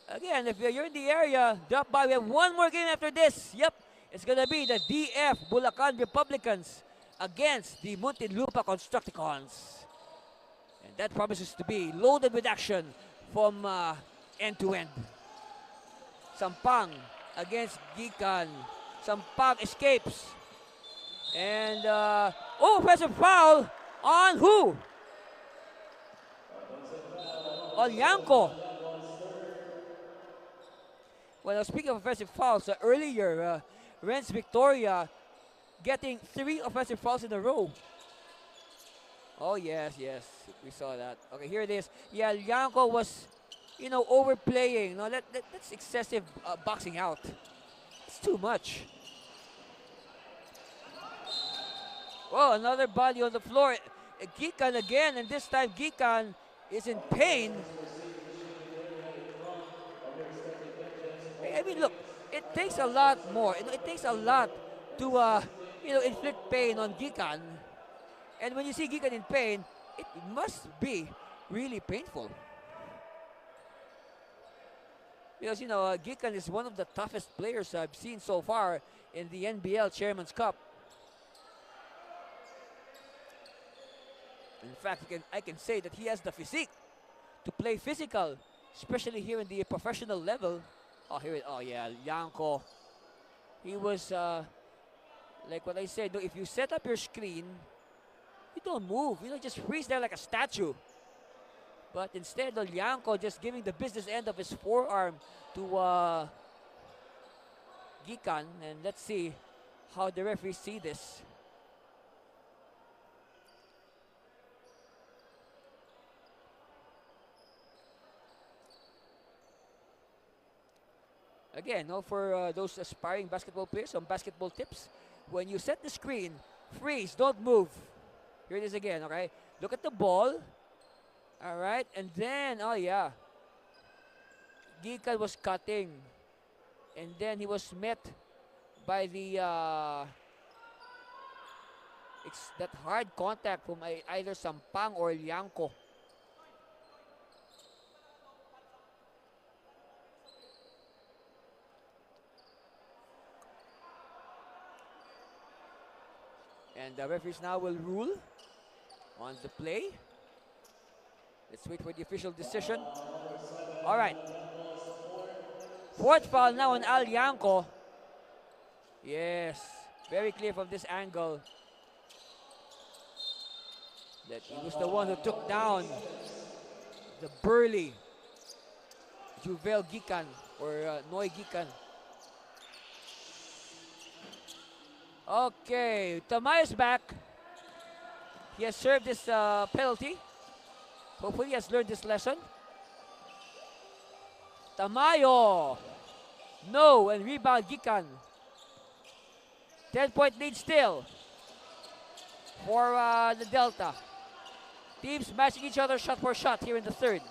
Again, if you're in the area, drop by. We have one more game after this. Yep, it's going to be the DF Bulacan Republicans against the Muntinlupa Constructicons. And that promises to be loaded with action from end to end. Sampang against Gikan. Sampang escapes. And, offensive foul on who? On Yanko. Well, speaking of offensive fouls, earlier, Renz Victoria getting 3 offensive fouls in a row. Oh, yes, we saw that. Okay, here it is. Yeah, Yanko was, overplaying. No, that's excessive boxing out. It's too much. Oh, another body on the floor. Gikan again, and this time Gikan is in pain. I mean, look, it takes a lot more. It takes a lot to, inflict pain on Gikan. And when you see Gikan in pain, it must be really painful. Because, Gikan is one of the toughest players I've seen so far in the NBL Chairman's Cup. In fact, I can say that he has the physique to play physical, especially here in the professional level. Oh, yeah, Yanko. He was, like what I said, if you set up your screen, you don't move. Just freeze there like a statue. But instead of Yanko just giving the business end of his forearm to Gikan. And let's see how the referees see this. Again, for those aspiring basketball players, some basketball tips. When you set the screen, freeze, don't move. Here it is again, okay? Look at the ball. All right, and then, Gikan was cutting. And then he was met by the It's that hard contact from either Sampang or Liangco. And the referees now will rule on the play. Let's wait for the official decision. All right. Fourth foul now on Al Liangco. Yes, very clear from this angle that he was the one who took down the burly Juvel Gikan or Noy Gikan. Okay, Tamayo's back. He has served his penalty. Hopefully he has learned this lesson. Tamayo. No, and rebound Gikan. 10-point lead still for the Delta. Teams matching each other shot for shot here in the third.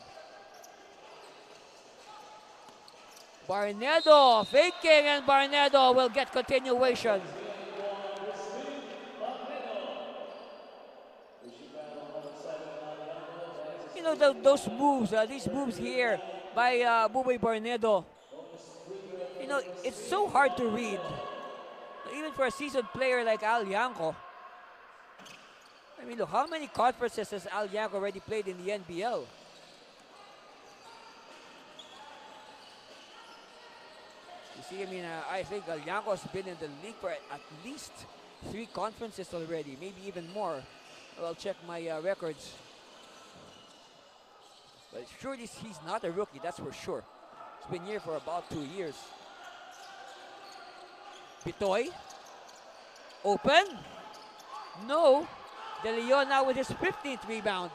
Barnedo faking, and Barnedo will get continuation. You know, those moves, these moves here by Buboy Barnedo. You know, it's so hard to read. Even for a seasoned player like Al Liangco. I mean, look, how many conferences has Al Liangco already played in the NBL? You see, I mean, I think Al Liangco has been in the league for at least 3 conferences already, maybe even more. Well, I'll check my records. But surely he's not a rookie, that's for sure. He's been here for about 2 years. Pitoy. Open. No. De Leon now with his 15th rebound.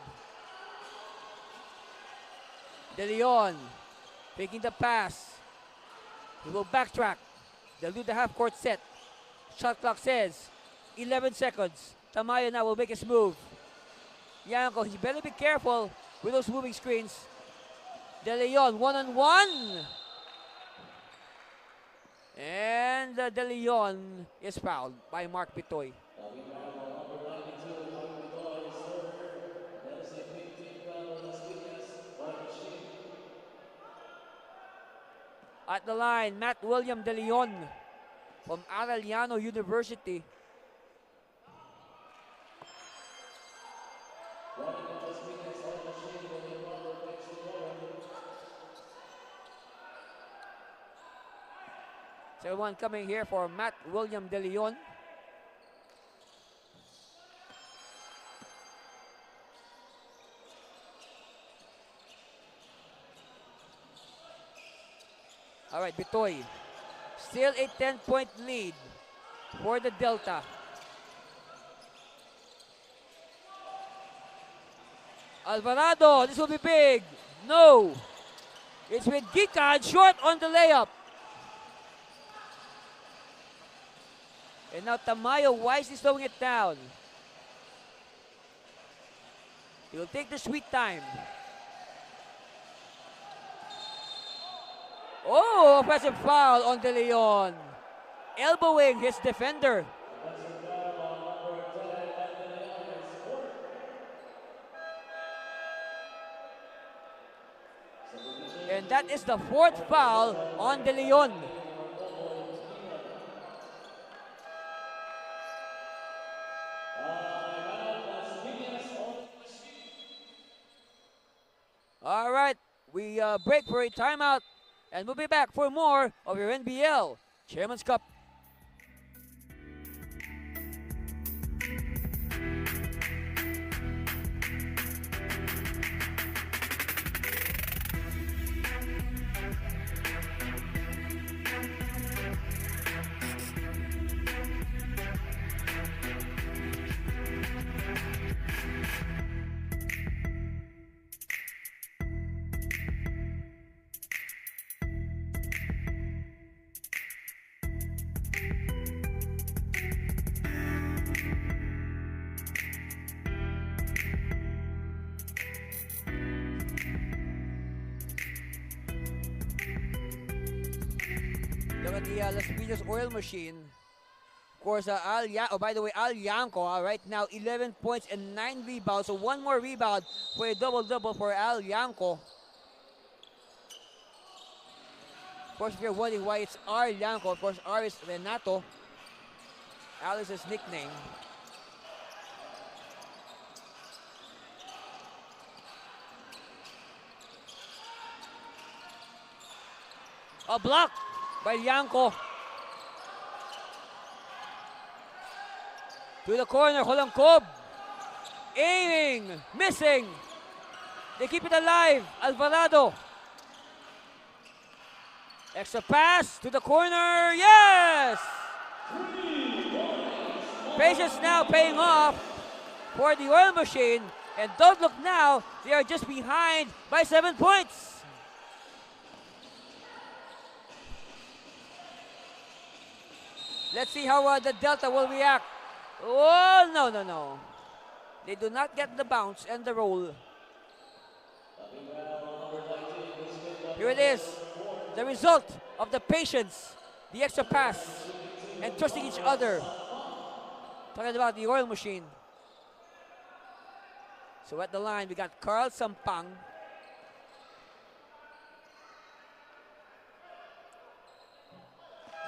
De Leon taking the pass. He will backtrack. They'll do the half-court set. Shot clock says 11 seconds. Tamayo now will make his move. Liangco, he better be careful with those moving screens. De Leon, one-on-one. And De Leon is fouled by Mark Pitoy. At the line, Matt William De Leon from Arellano University. So one coming here for Matt William De Leon. All right, Bitoy. Still a 10-point lead for the Delta. Alvarado, this will be big. No. It's with Gikan, short on the layup. And now Tamayo wisely slowing it down. He will take the sweet time. Oh, offensive foul on De Leon. Elbowing his defender. And that is the 4th foul on De Leon. All right, we break for a timeout, and we'll be back for more of your NBL Chairman's Cup. Look at the Las Piñas oil machine. course, oh, by the way, Al Yanko right now 11 points and 9 rebounds. So one more rebound for a double-double for Al Yanko. Of course, if you're wondering why it's R Yanko, of course, R is Renato. Al is his nickname. A block by Yanko. To the corner, Holangkob. Aiming, missing. They keep it alive. Alvarado. Extra pass to the corner. Yes! Patience now paying off for the oil machine. And don't look now, they are just behind by 7 points. Let's see how the Delta will react. Oh, no. They do not get the bounce and the roll. Here it is. The result of the patience, the extra pass, and trusting each other. Talking about the oil machine. So at the line, we got Carl Sampang.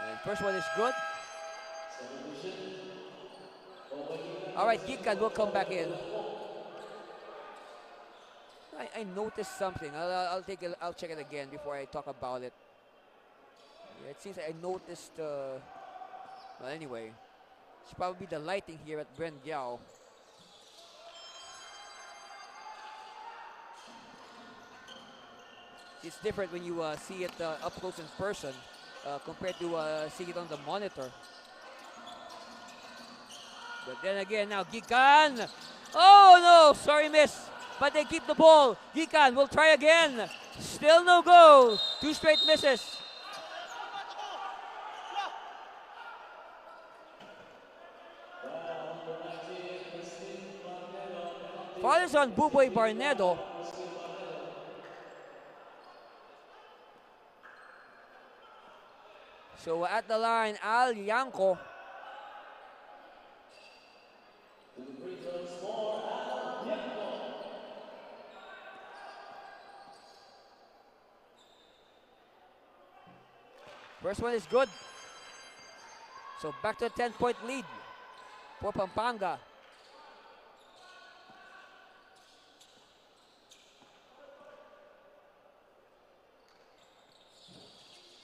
And first one is good. All right, Gikan will come back in. I noticed something. I'll check it again before I talk about it. Yeah, it seems I noticed. Well, anyway, it's probably the lighting here at Bren Giao. It's different when you see it up close in person compared to seeing it on the monitor. But then again, now Gikan. Oh no, sorry miss. But they keep the ball. Gikan will try again. Still no go. 2 straight misses. Foul is on Buboy Barnedo. So at the line, Al Yanko. First one is good. So back to a 10-point lead for Pampanga.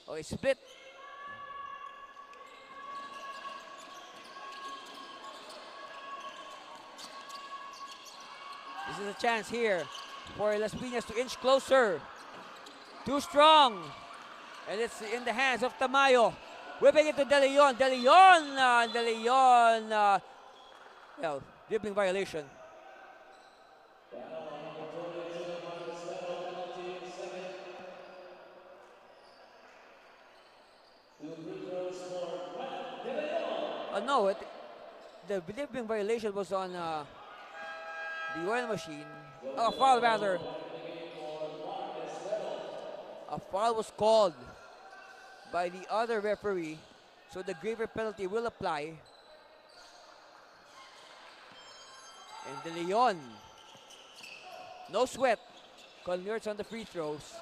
Oh, it's split. This is a chance here for Las Piñas to inch closer. Too strong. And it's in the hands of Tamayo. Whipping it to De Leon. De Leon. Well, dribbling violation. No, the dribbling violation was on the oil machine. Oh, foul rather. A foul was called by the other referee, so the graver penalty will apply. And De Leon, no sweat, converts on the free throws.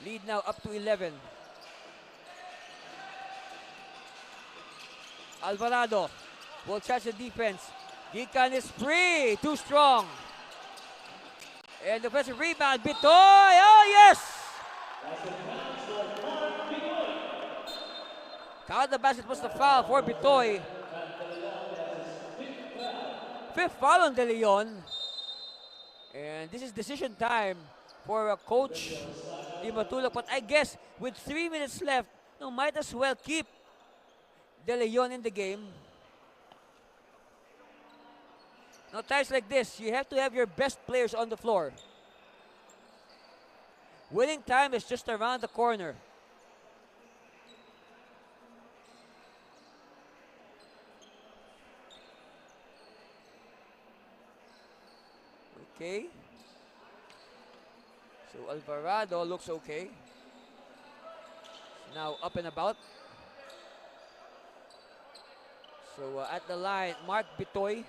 Lead now up to 11. Alvarado will charge the defense. Gikan is free, too strong. And the offensive rebound, Bitoy, oh yes! Count the basket was the foul for Bitoy. 5th foul on De Leon. And this is decision time for Coach Di Matulog. But I guess with 3 minutes left, might as well keep De Leon in the game. Now, times like this, you have to have your best players on the floor. Winning time is just around the corner. Okay. So Alvarado looks okay. Now up and about. So at the line, Mark Bitoy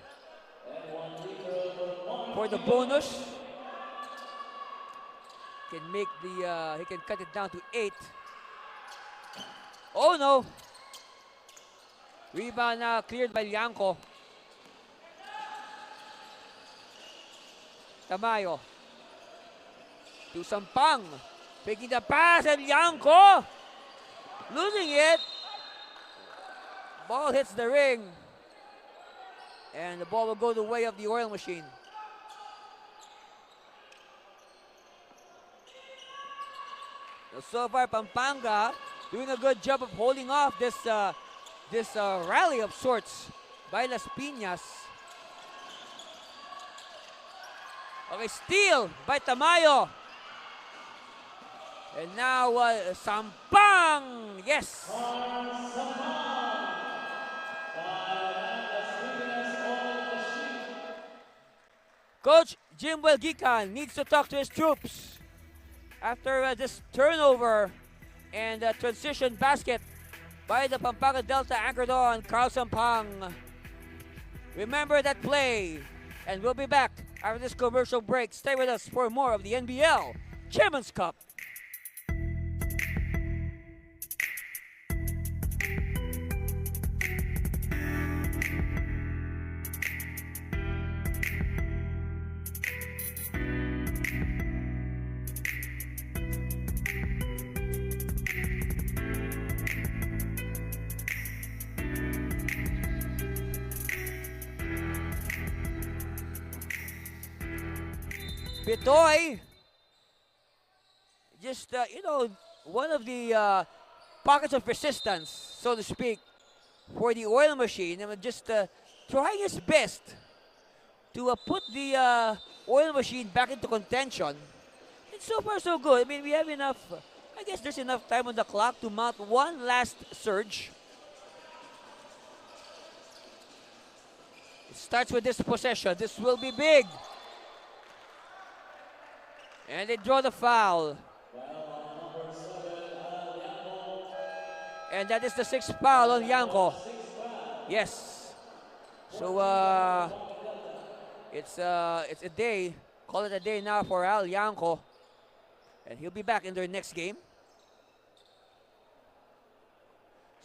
for the bonus. Can make the he can cut it down to 8. Oh no! Rebound now cleared by Lianco. Tamayo to Sampang, taking the pass, and Lianco losing it. Ball hits the ring, and the ball will go the way of the oil machine. So far, Pampanga doing a good job of holding off this rally of sorts by Las Piñas. Okay, steal by Tamayo. And now Sampang, yes. Coach Jim Welgican needs to talk to his troops after this turnover and transition basket by the Pampanga Delta anchored on Carl Sampang. Remember that play, and we'll be back after this commercial break. Stay with us for more of the NBL Chairman's Cup. Bitoy, just, one of the pockets of resistance, so to speak, for the oil machine. And just trying his best to put the oil machine back into contention. And so far, so good. I mean, we have enough, I guess there's enough time on the clock to mount one last surge. It starts with this possession. This will be big. And they draw the foul. And that is the 6th foul on Lianco. Yes. So it's a day. Call it a day now for Al Lianco. And he'll be back in their next game.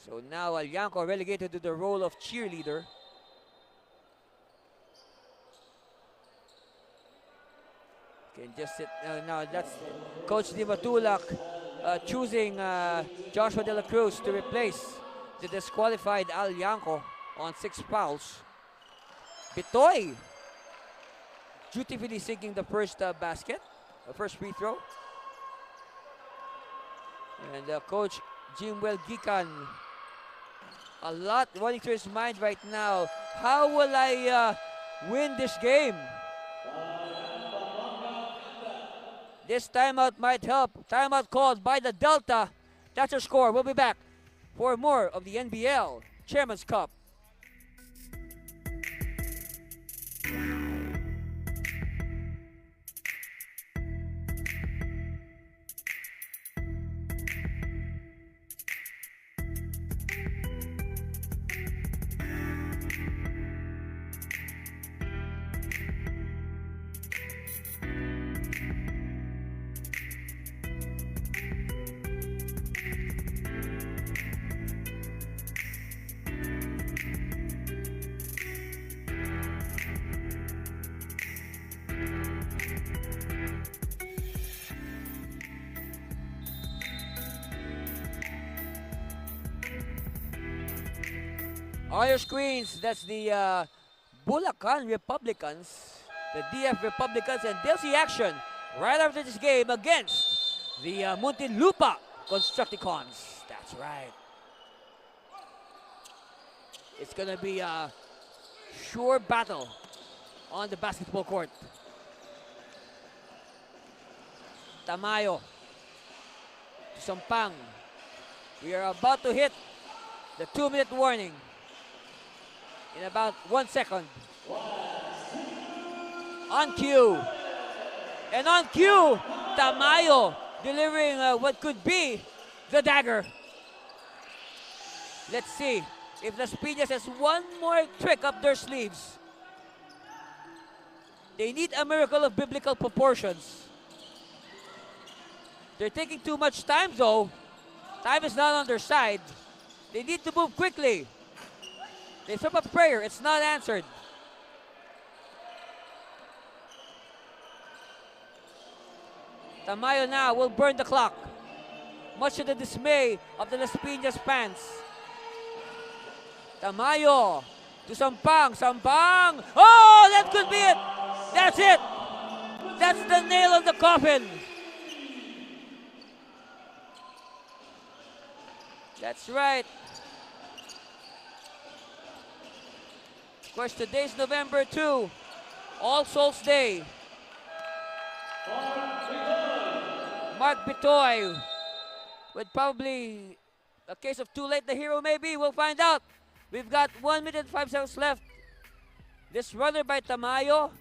So now Lianco relegated to the role of cheerleader. Can just sit now. That's Coach Di Matulak choosing Joshua De La Cruz to replace the disqualified Al Lianco on 6 fouls. Bitoy dutifully sinking the first basket, the first free throw. And Coach Jim Welgican, a lot running through his mind right now. How will I win this game? This timeout might help. Timeout called by the Delta. That's our score. We'll be back for more of the NBL Chairman's Cup. On your screens, that's the Bulacan Republicans, the DF Republicans, and they'll see action right after this game against the Muntinlupa Constructicons. That's right. It's going to be a sure battle on the basketball court. Tamayo to Sampang. We are about to hit the 2-minute warning in about 1 second. On cue. And on cue, Tamayo delivering what could be the dagger. Let's see if Las Piñas has one more trick up their sleeves. They need a miracle of biblical proportions. They're taking too much time though. Time is not on their side. They need to move quickly. They throw up prayer, it's not answered. Tamayo now will burn the clock, much to the dismay of the Las Piñas fans. Tamayo to Sampang. Sampang! Oh, that could be it! That's it! That's the nail on the coffin! That's right. Of course, today's November 2, All Souls Day. Mark Bitoy with probably a case of too late the hero maybe. We'll find out. We've got 1 minute and 5 seconds left. This runner by Tamayo,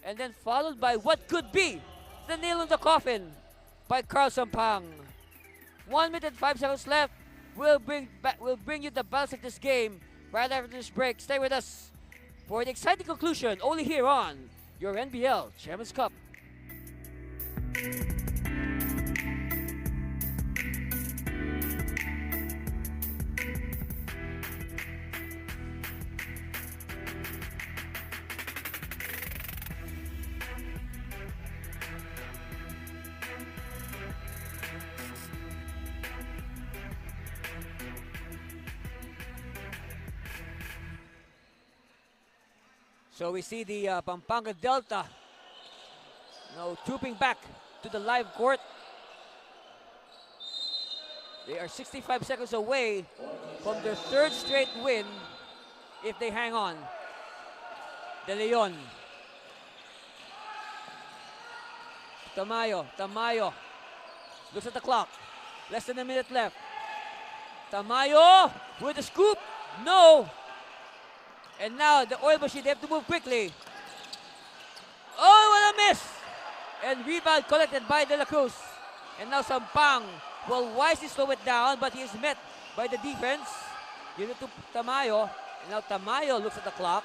and then followed by what could be the nail in the coffin by Carl Sampang. 1 minute and 5 seconds left. We'll bring you the balance of this game right after this break. Stay with us for the exciting conclusion only here on your NBL Chairman's Cup. So we see the Pampanga Delta now trooping back to the live court. They are 65 seconds away from their third straight win if they hang on. De Leon. Tamayo looks at the clock. Less than a minute left. Tamayo with the scoop. No. And now the oil machine, they have to move quickly. Oh, what a miss! And rebound collected by De La Cruz. And now Sampang will wisely slow it down, but he is met by the defense. Give it to Tamayo. And now Tamayo looks at the clock.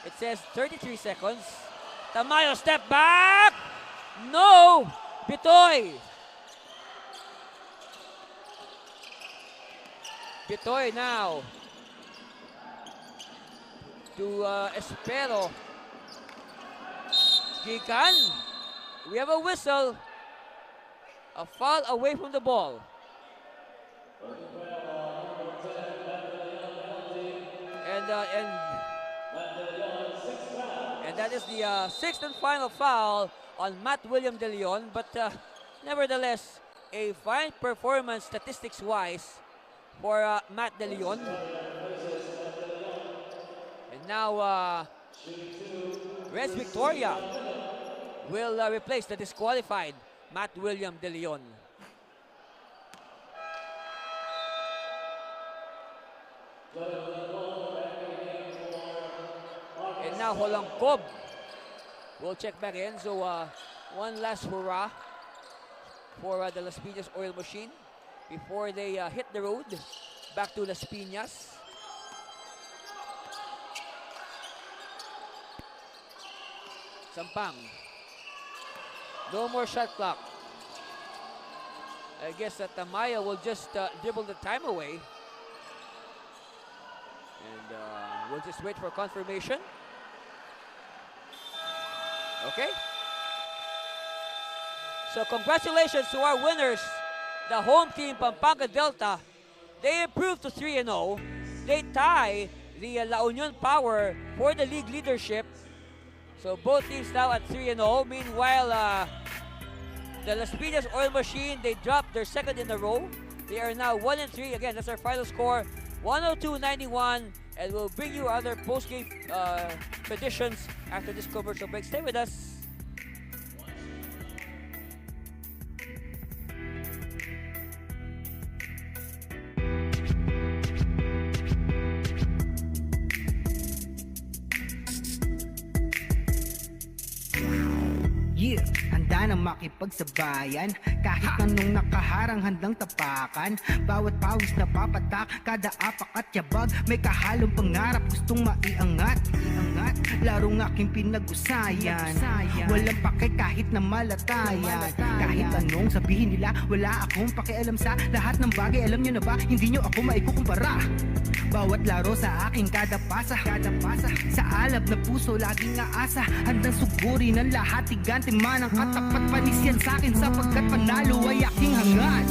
It says 33 seconds. Tamayo step back! No! Bitoy! Bitoy now to Espero. Gikan. We have a whistle. A foul away from the ball. And that is the sixth and final foul on Matt William De Leon. But nevertheless, a fine performance statistics-wise for Matt De Leon. And now Reds Victoria will replace the disqualified Matt William De Leon. And now Holangkob will check back in. So one last hurrah for the Las Piñas oil machine before they hit the road back to Las Piñas. Sampang. No more shot clock. I guess that Tamayo will just dribble the time away. And we'll just wait for confirmation. Okay. So congratulations to our winners, the home team Pampanga Delta. They improved to 3-0. They tie the La Union Power for the league leadership. So both teams now at 3-0. Meanwhile, the Las Piñas Oil Machine, they dropped their second in a row. They are now 1-3. Again, that's our final score, 102-91. And we'll bring you other post-game traditions after this commercial break. Stay with us. Yeah, handa na makipagsabayan. Kahit anong nakaharang handang tapakan. Bawat pawis na papatak, kada apak at yabag, may kahalong pangarap gustong maiangat. Larong aking pinag-usayan, walang pake kahit na malatayan. Kahit anong sabihin nila, wala akong pakialam sa lahat ng bagay. Alam nyo na ba, hindi nyo ako maikukumpara. Bawat laro sa aking kada pasa. Sa alab na puso laging aasa, handang sugurin ang lahat, tigante man ang katapat. Panis yan sa'kin sapagkat panalo ay aking hangad.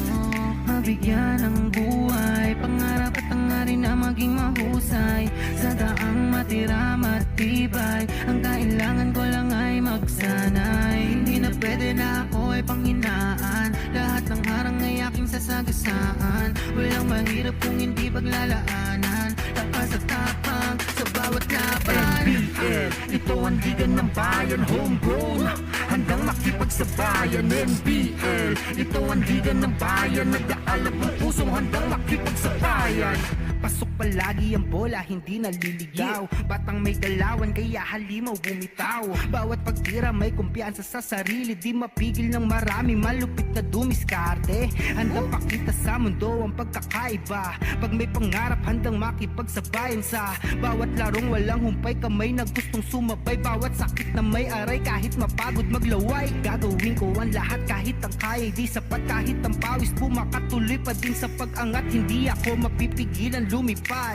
Mabigyan ng buhay, pangarap at hangarin na maging mahusay. Sa daang matira matibay, ang kailangan ko lang ay magsanay. Hindi na pwede na ako ay panghinaan, lahat ng harang ay aking sasagasaan. Walang mahirap kung hindi paglalaanan, lakas at tapang sa bawat laban. NBL, ito ang liga ng bayan, homegrown, handang makipagsabayan. NBL, ito ang liga ng bayan, nag-aalab ng pusong handang makipagsabayan. Pasok palagi ang bola, hindi naliligaw. Batang may galawan, kaya halimaw bumitaw. Bawat pagtira may kumpiyansa sa sarili, di mapigil ng marami, malupit na dumiskarte. Handang pakita sa mundo ang pagkakaiba. Pag may pangarap, handang makipagsabayan sa bawat larong walang humpay, kamay na gustong sumabay. Bawat sakit na may aray, kahit mapagod maglaway, gagawin ko ang lahat kahit ang kaya di sapat. Kahit ang pawis pumakatuloy pa din sa pag-angat, hindi ako mapipigilan lumipad.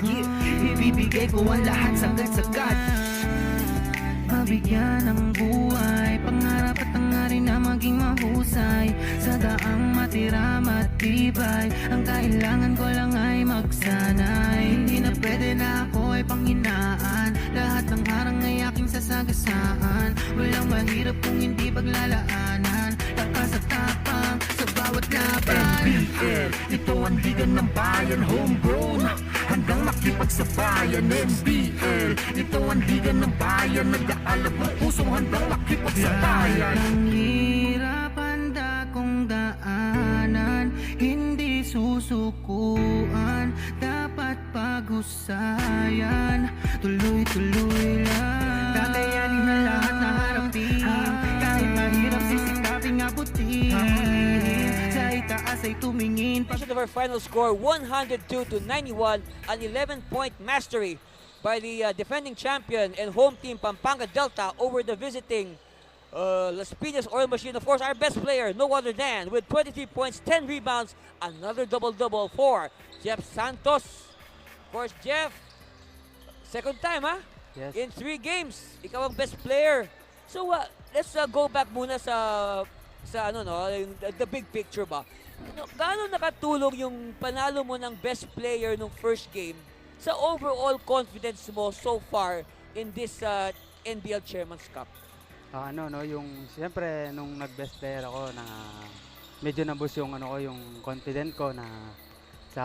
Ibibigay ko ang lahat sagad-sagad. Mabigyan ng buhay, pangarap at hangarin na maging mahusay. Sa daang matira matibay, ang kailangan ko lang ay magsanay. Hindi na pwede na ako ay panghinaan, lahat ng harang ay aking sasagasaan. Walang mahirap kung hindi paglalaanan, lakas at tapang sa bawat laban. NBL, ito ang liga ng bayan, homegrown, handang makipagsabayan. NBL, ito ang liga ng bayan, nag-aalab ng pusong handang makipagsabayan. Ang hirap handa kong daanan, hindi susukuan, dapat paghusayan. Tuloy-tuloy lang, kakayanin ang lahat na harapin. Kahit mahirap sisikaping abutin, sa itaas ay tumingin. Of our final score, 102-91, an 11-point mastery by the defending champion and home team Pampanga Delta over the visiting Las Piñas Oil Machine. Of course, our best player, no other than, with 23 points, 10 rebounds, another double-double for Jeff Santos. Of course, Jeff, second time, ha? Yes. In 3 games, ikaw ang best player. So, let's go back muna sa ano, no, the big picture ba? Gaano nakatulong yung panalo mo ng best player nung first game sa overall confidence mo so far in this NBL Chairman's Cup? Yung siyempre nung nag-best player ako na medyo naboost yung yung confident ko na sa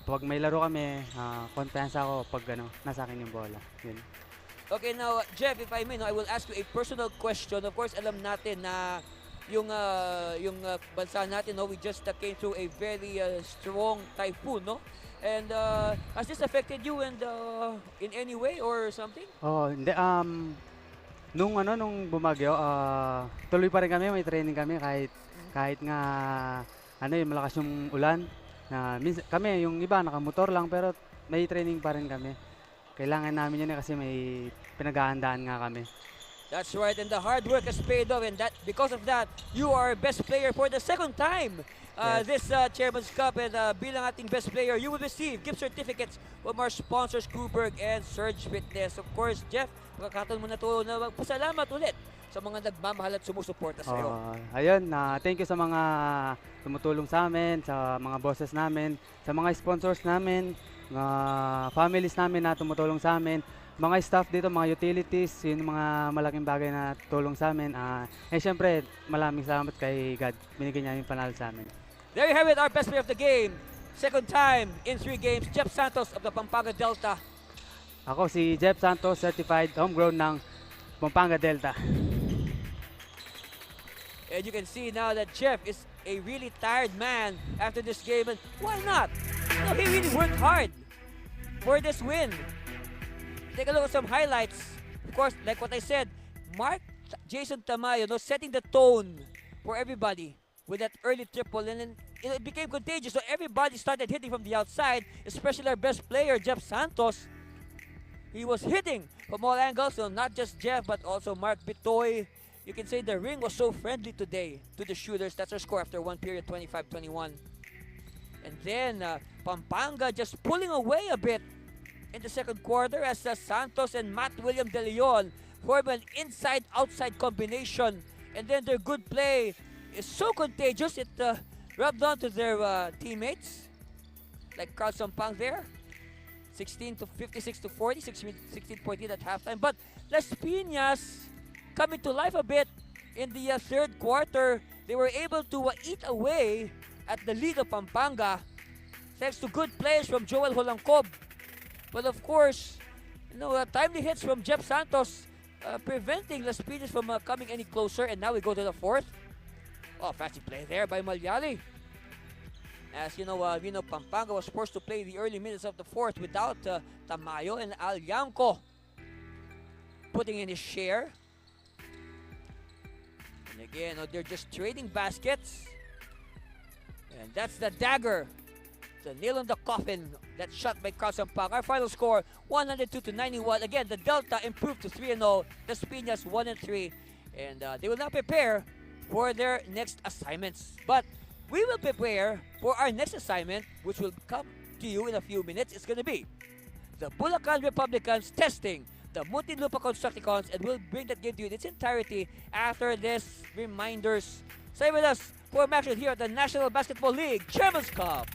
pag may laro kami, confiance ako pag nasa akin yung bola. Yun. Okay, now Jeff, if I may, I will ask you a personal question. Of course, alam natin na yung bansa natin, we just came through a very strong typhoon, no? And has this affected you and in any way or something? Oh, hindi nung bumagyo, tuloy pa rin kami, may training kami kahit nga yung malakas yung ulan. Kami yung iba nakamotor lang pero may training pa rin kami. Kailangan namin yun kasi may pinaghahandaan nga kami. That's right, and the hard work has paid off, and that because of that, you are best player for the second time this Chairman's Cup. And bilang ating best player, you will receive gift certificates from our sponsors, Kuberg and Surge Fitness. Of course, Jeff, makakataon mo na ito na magpasalamat ulit sa mga nagmamahal at sumusuporta sa iyo. Ayun, thank you sa mga tumutulong sa amin, sa mga bosses namin, sa mga sponsors namin, mga families namin na tumutulong sa amin, mga staff dito, mga utilities, yun mga malaking bagay na tulong sa amin. Siyempre, maraming salamat kay God. Binigyan niya yung panalo sa amin. There you have it, our best player of the game. Second time in 3 games, Jeff Santos of the Pampanga Delta. Ako si Jeff Santos, certified homegrown ng Pampanga Delta. And you can see now that Jeff is a really tired man after this game. And why not? He really worked hard for this win. Take a look at some highlights. Of course, like what I said, Mark Jason Tamayo, no, setting the tone for everybody with that early triple, and then it became contagious. So everybody started hitting from the outside, especially our best player, Jeff Santos. He was hitting from all angles, so not just Jeff, but also Mark Bitoy. You can say the ring was so friendly today to the shooters. That's our score after one period, 25-21. And then Pampanga just pulling away a bit in the second quarter as Santos and Matt William De Leon form an inside-outside combination. And then their good play is so contagious, it rubbed on to their teammates, like Carl Sampang there. 56 to 40, 16.8 at halftime. But Las Piñas coming to life a bit in the third quarter. They were able to eat away at the lead of Pampanga thanks to good plays from Joel Holancob. But of course, timely hits from Jeff Santos preventing Las Piñas from coming any closer. And now we go to the fourth. Oh, fancy play there by Malyali. As you know, Pampanga was forced to play the early minutes of the fourth without Tamayo, and Al Yanko putting in his share. And again, they're just trading baskets. And that's the dagger, the nail in the coffin, that shot by Carl Sampang. Our final score, 102-91. Again, the Delta improved to 3-0. Las Piñas 1-3. And they will now prepare for their next assignments. But we will prepare for our next assignment, which will come to you in a few minutes. It's going to be the Bulacan Republicans testing the Muntinlupa Constructicons, and we'll bring that game to you in its entirety after this reminders. Stay with us for action here at the National Basketball League Chairman's Cup.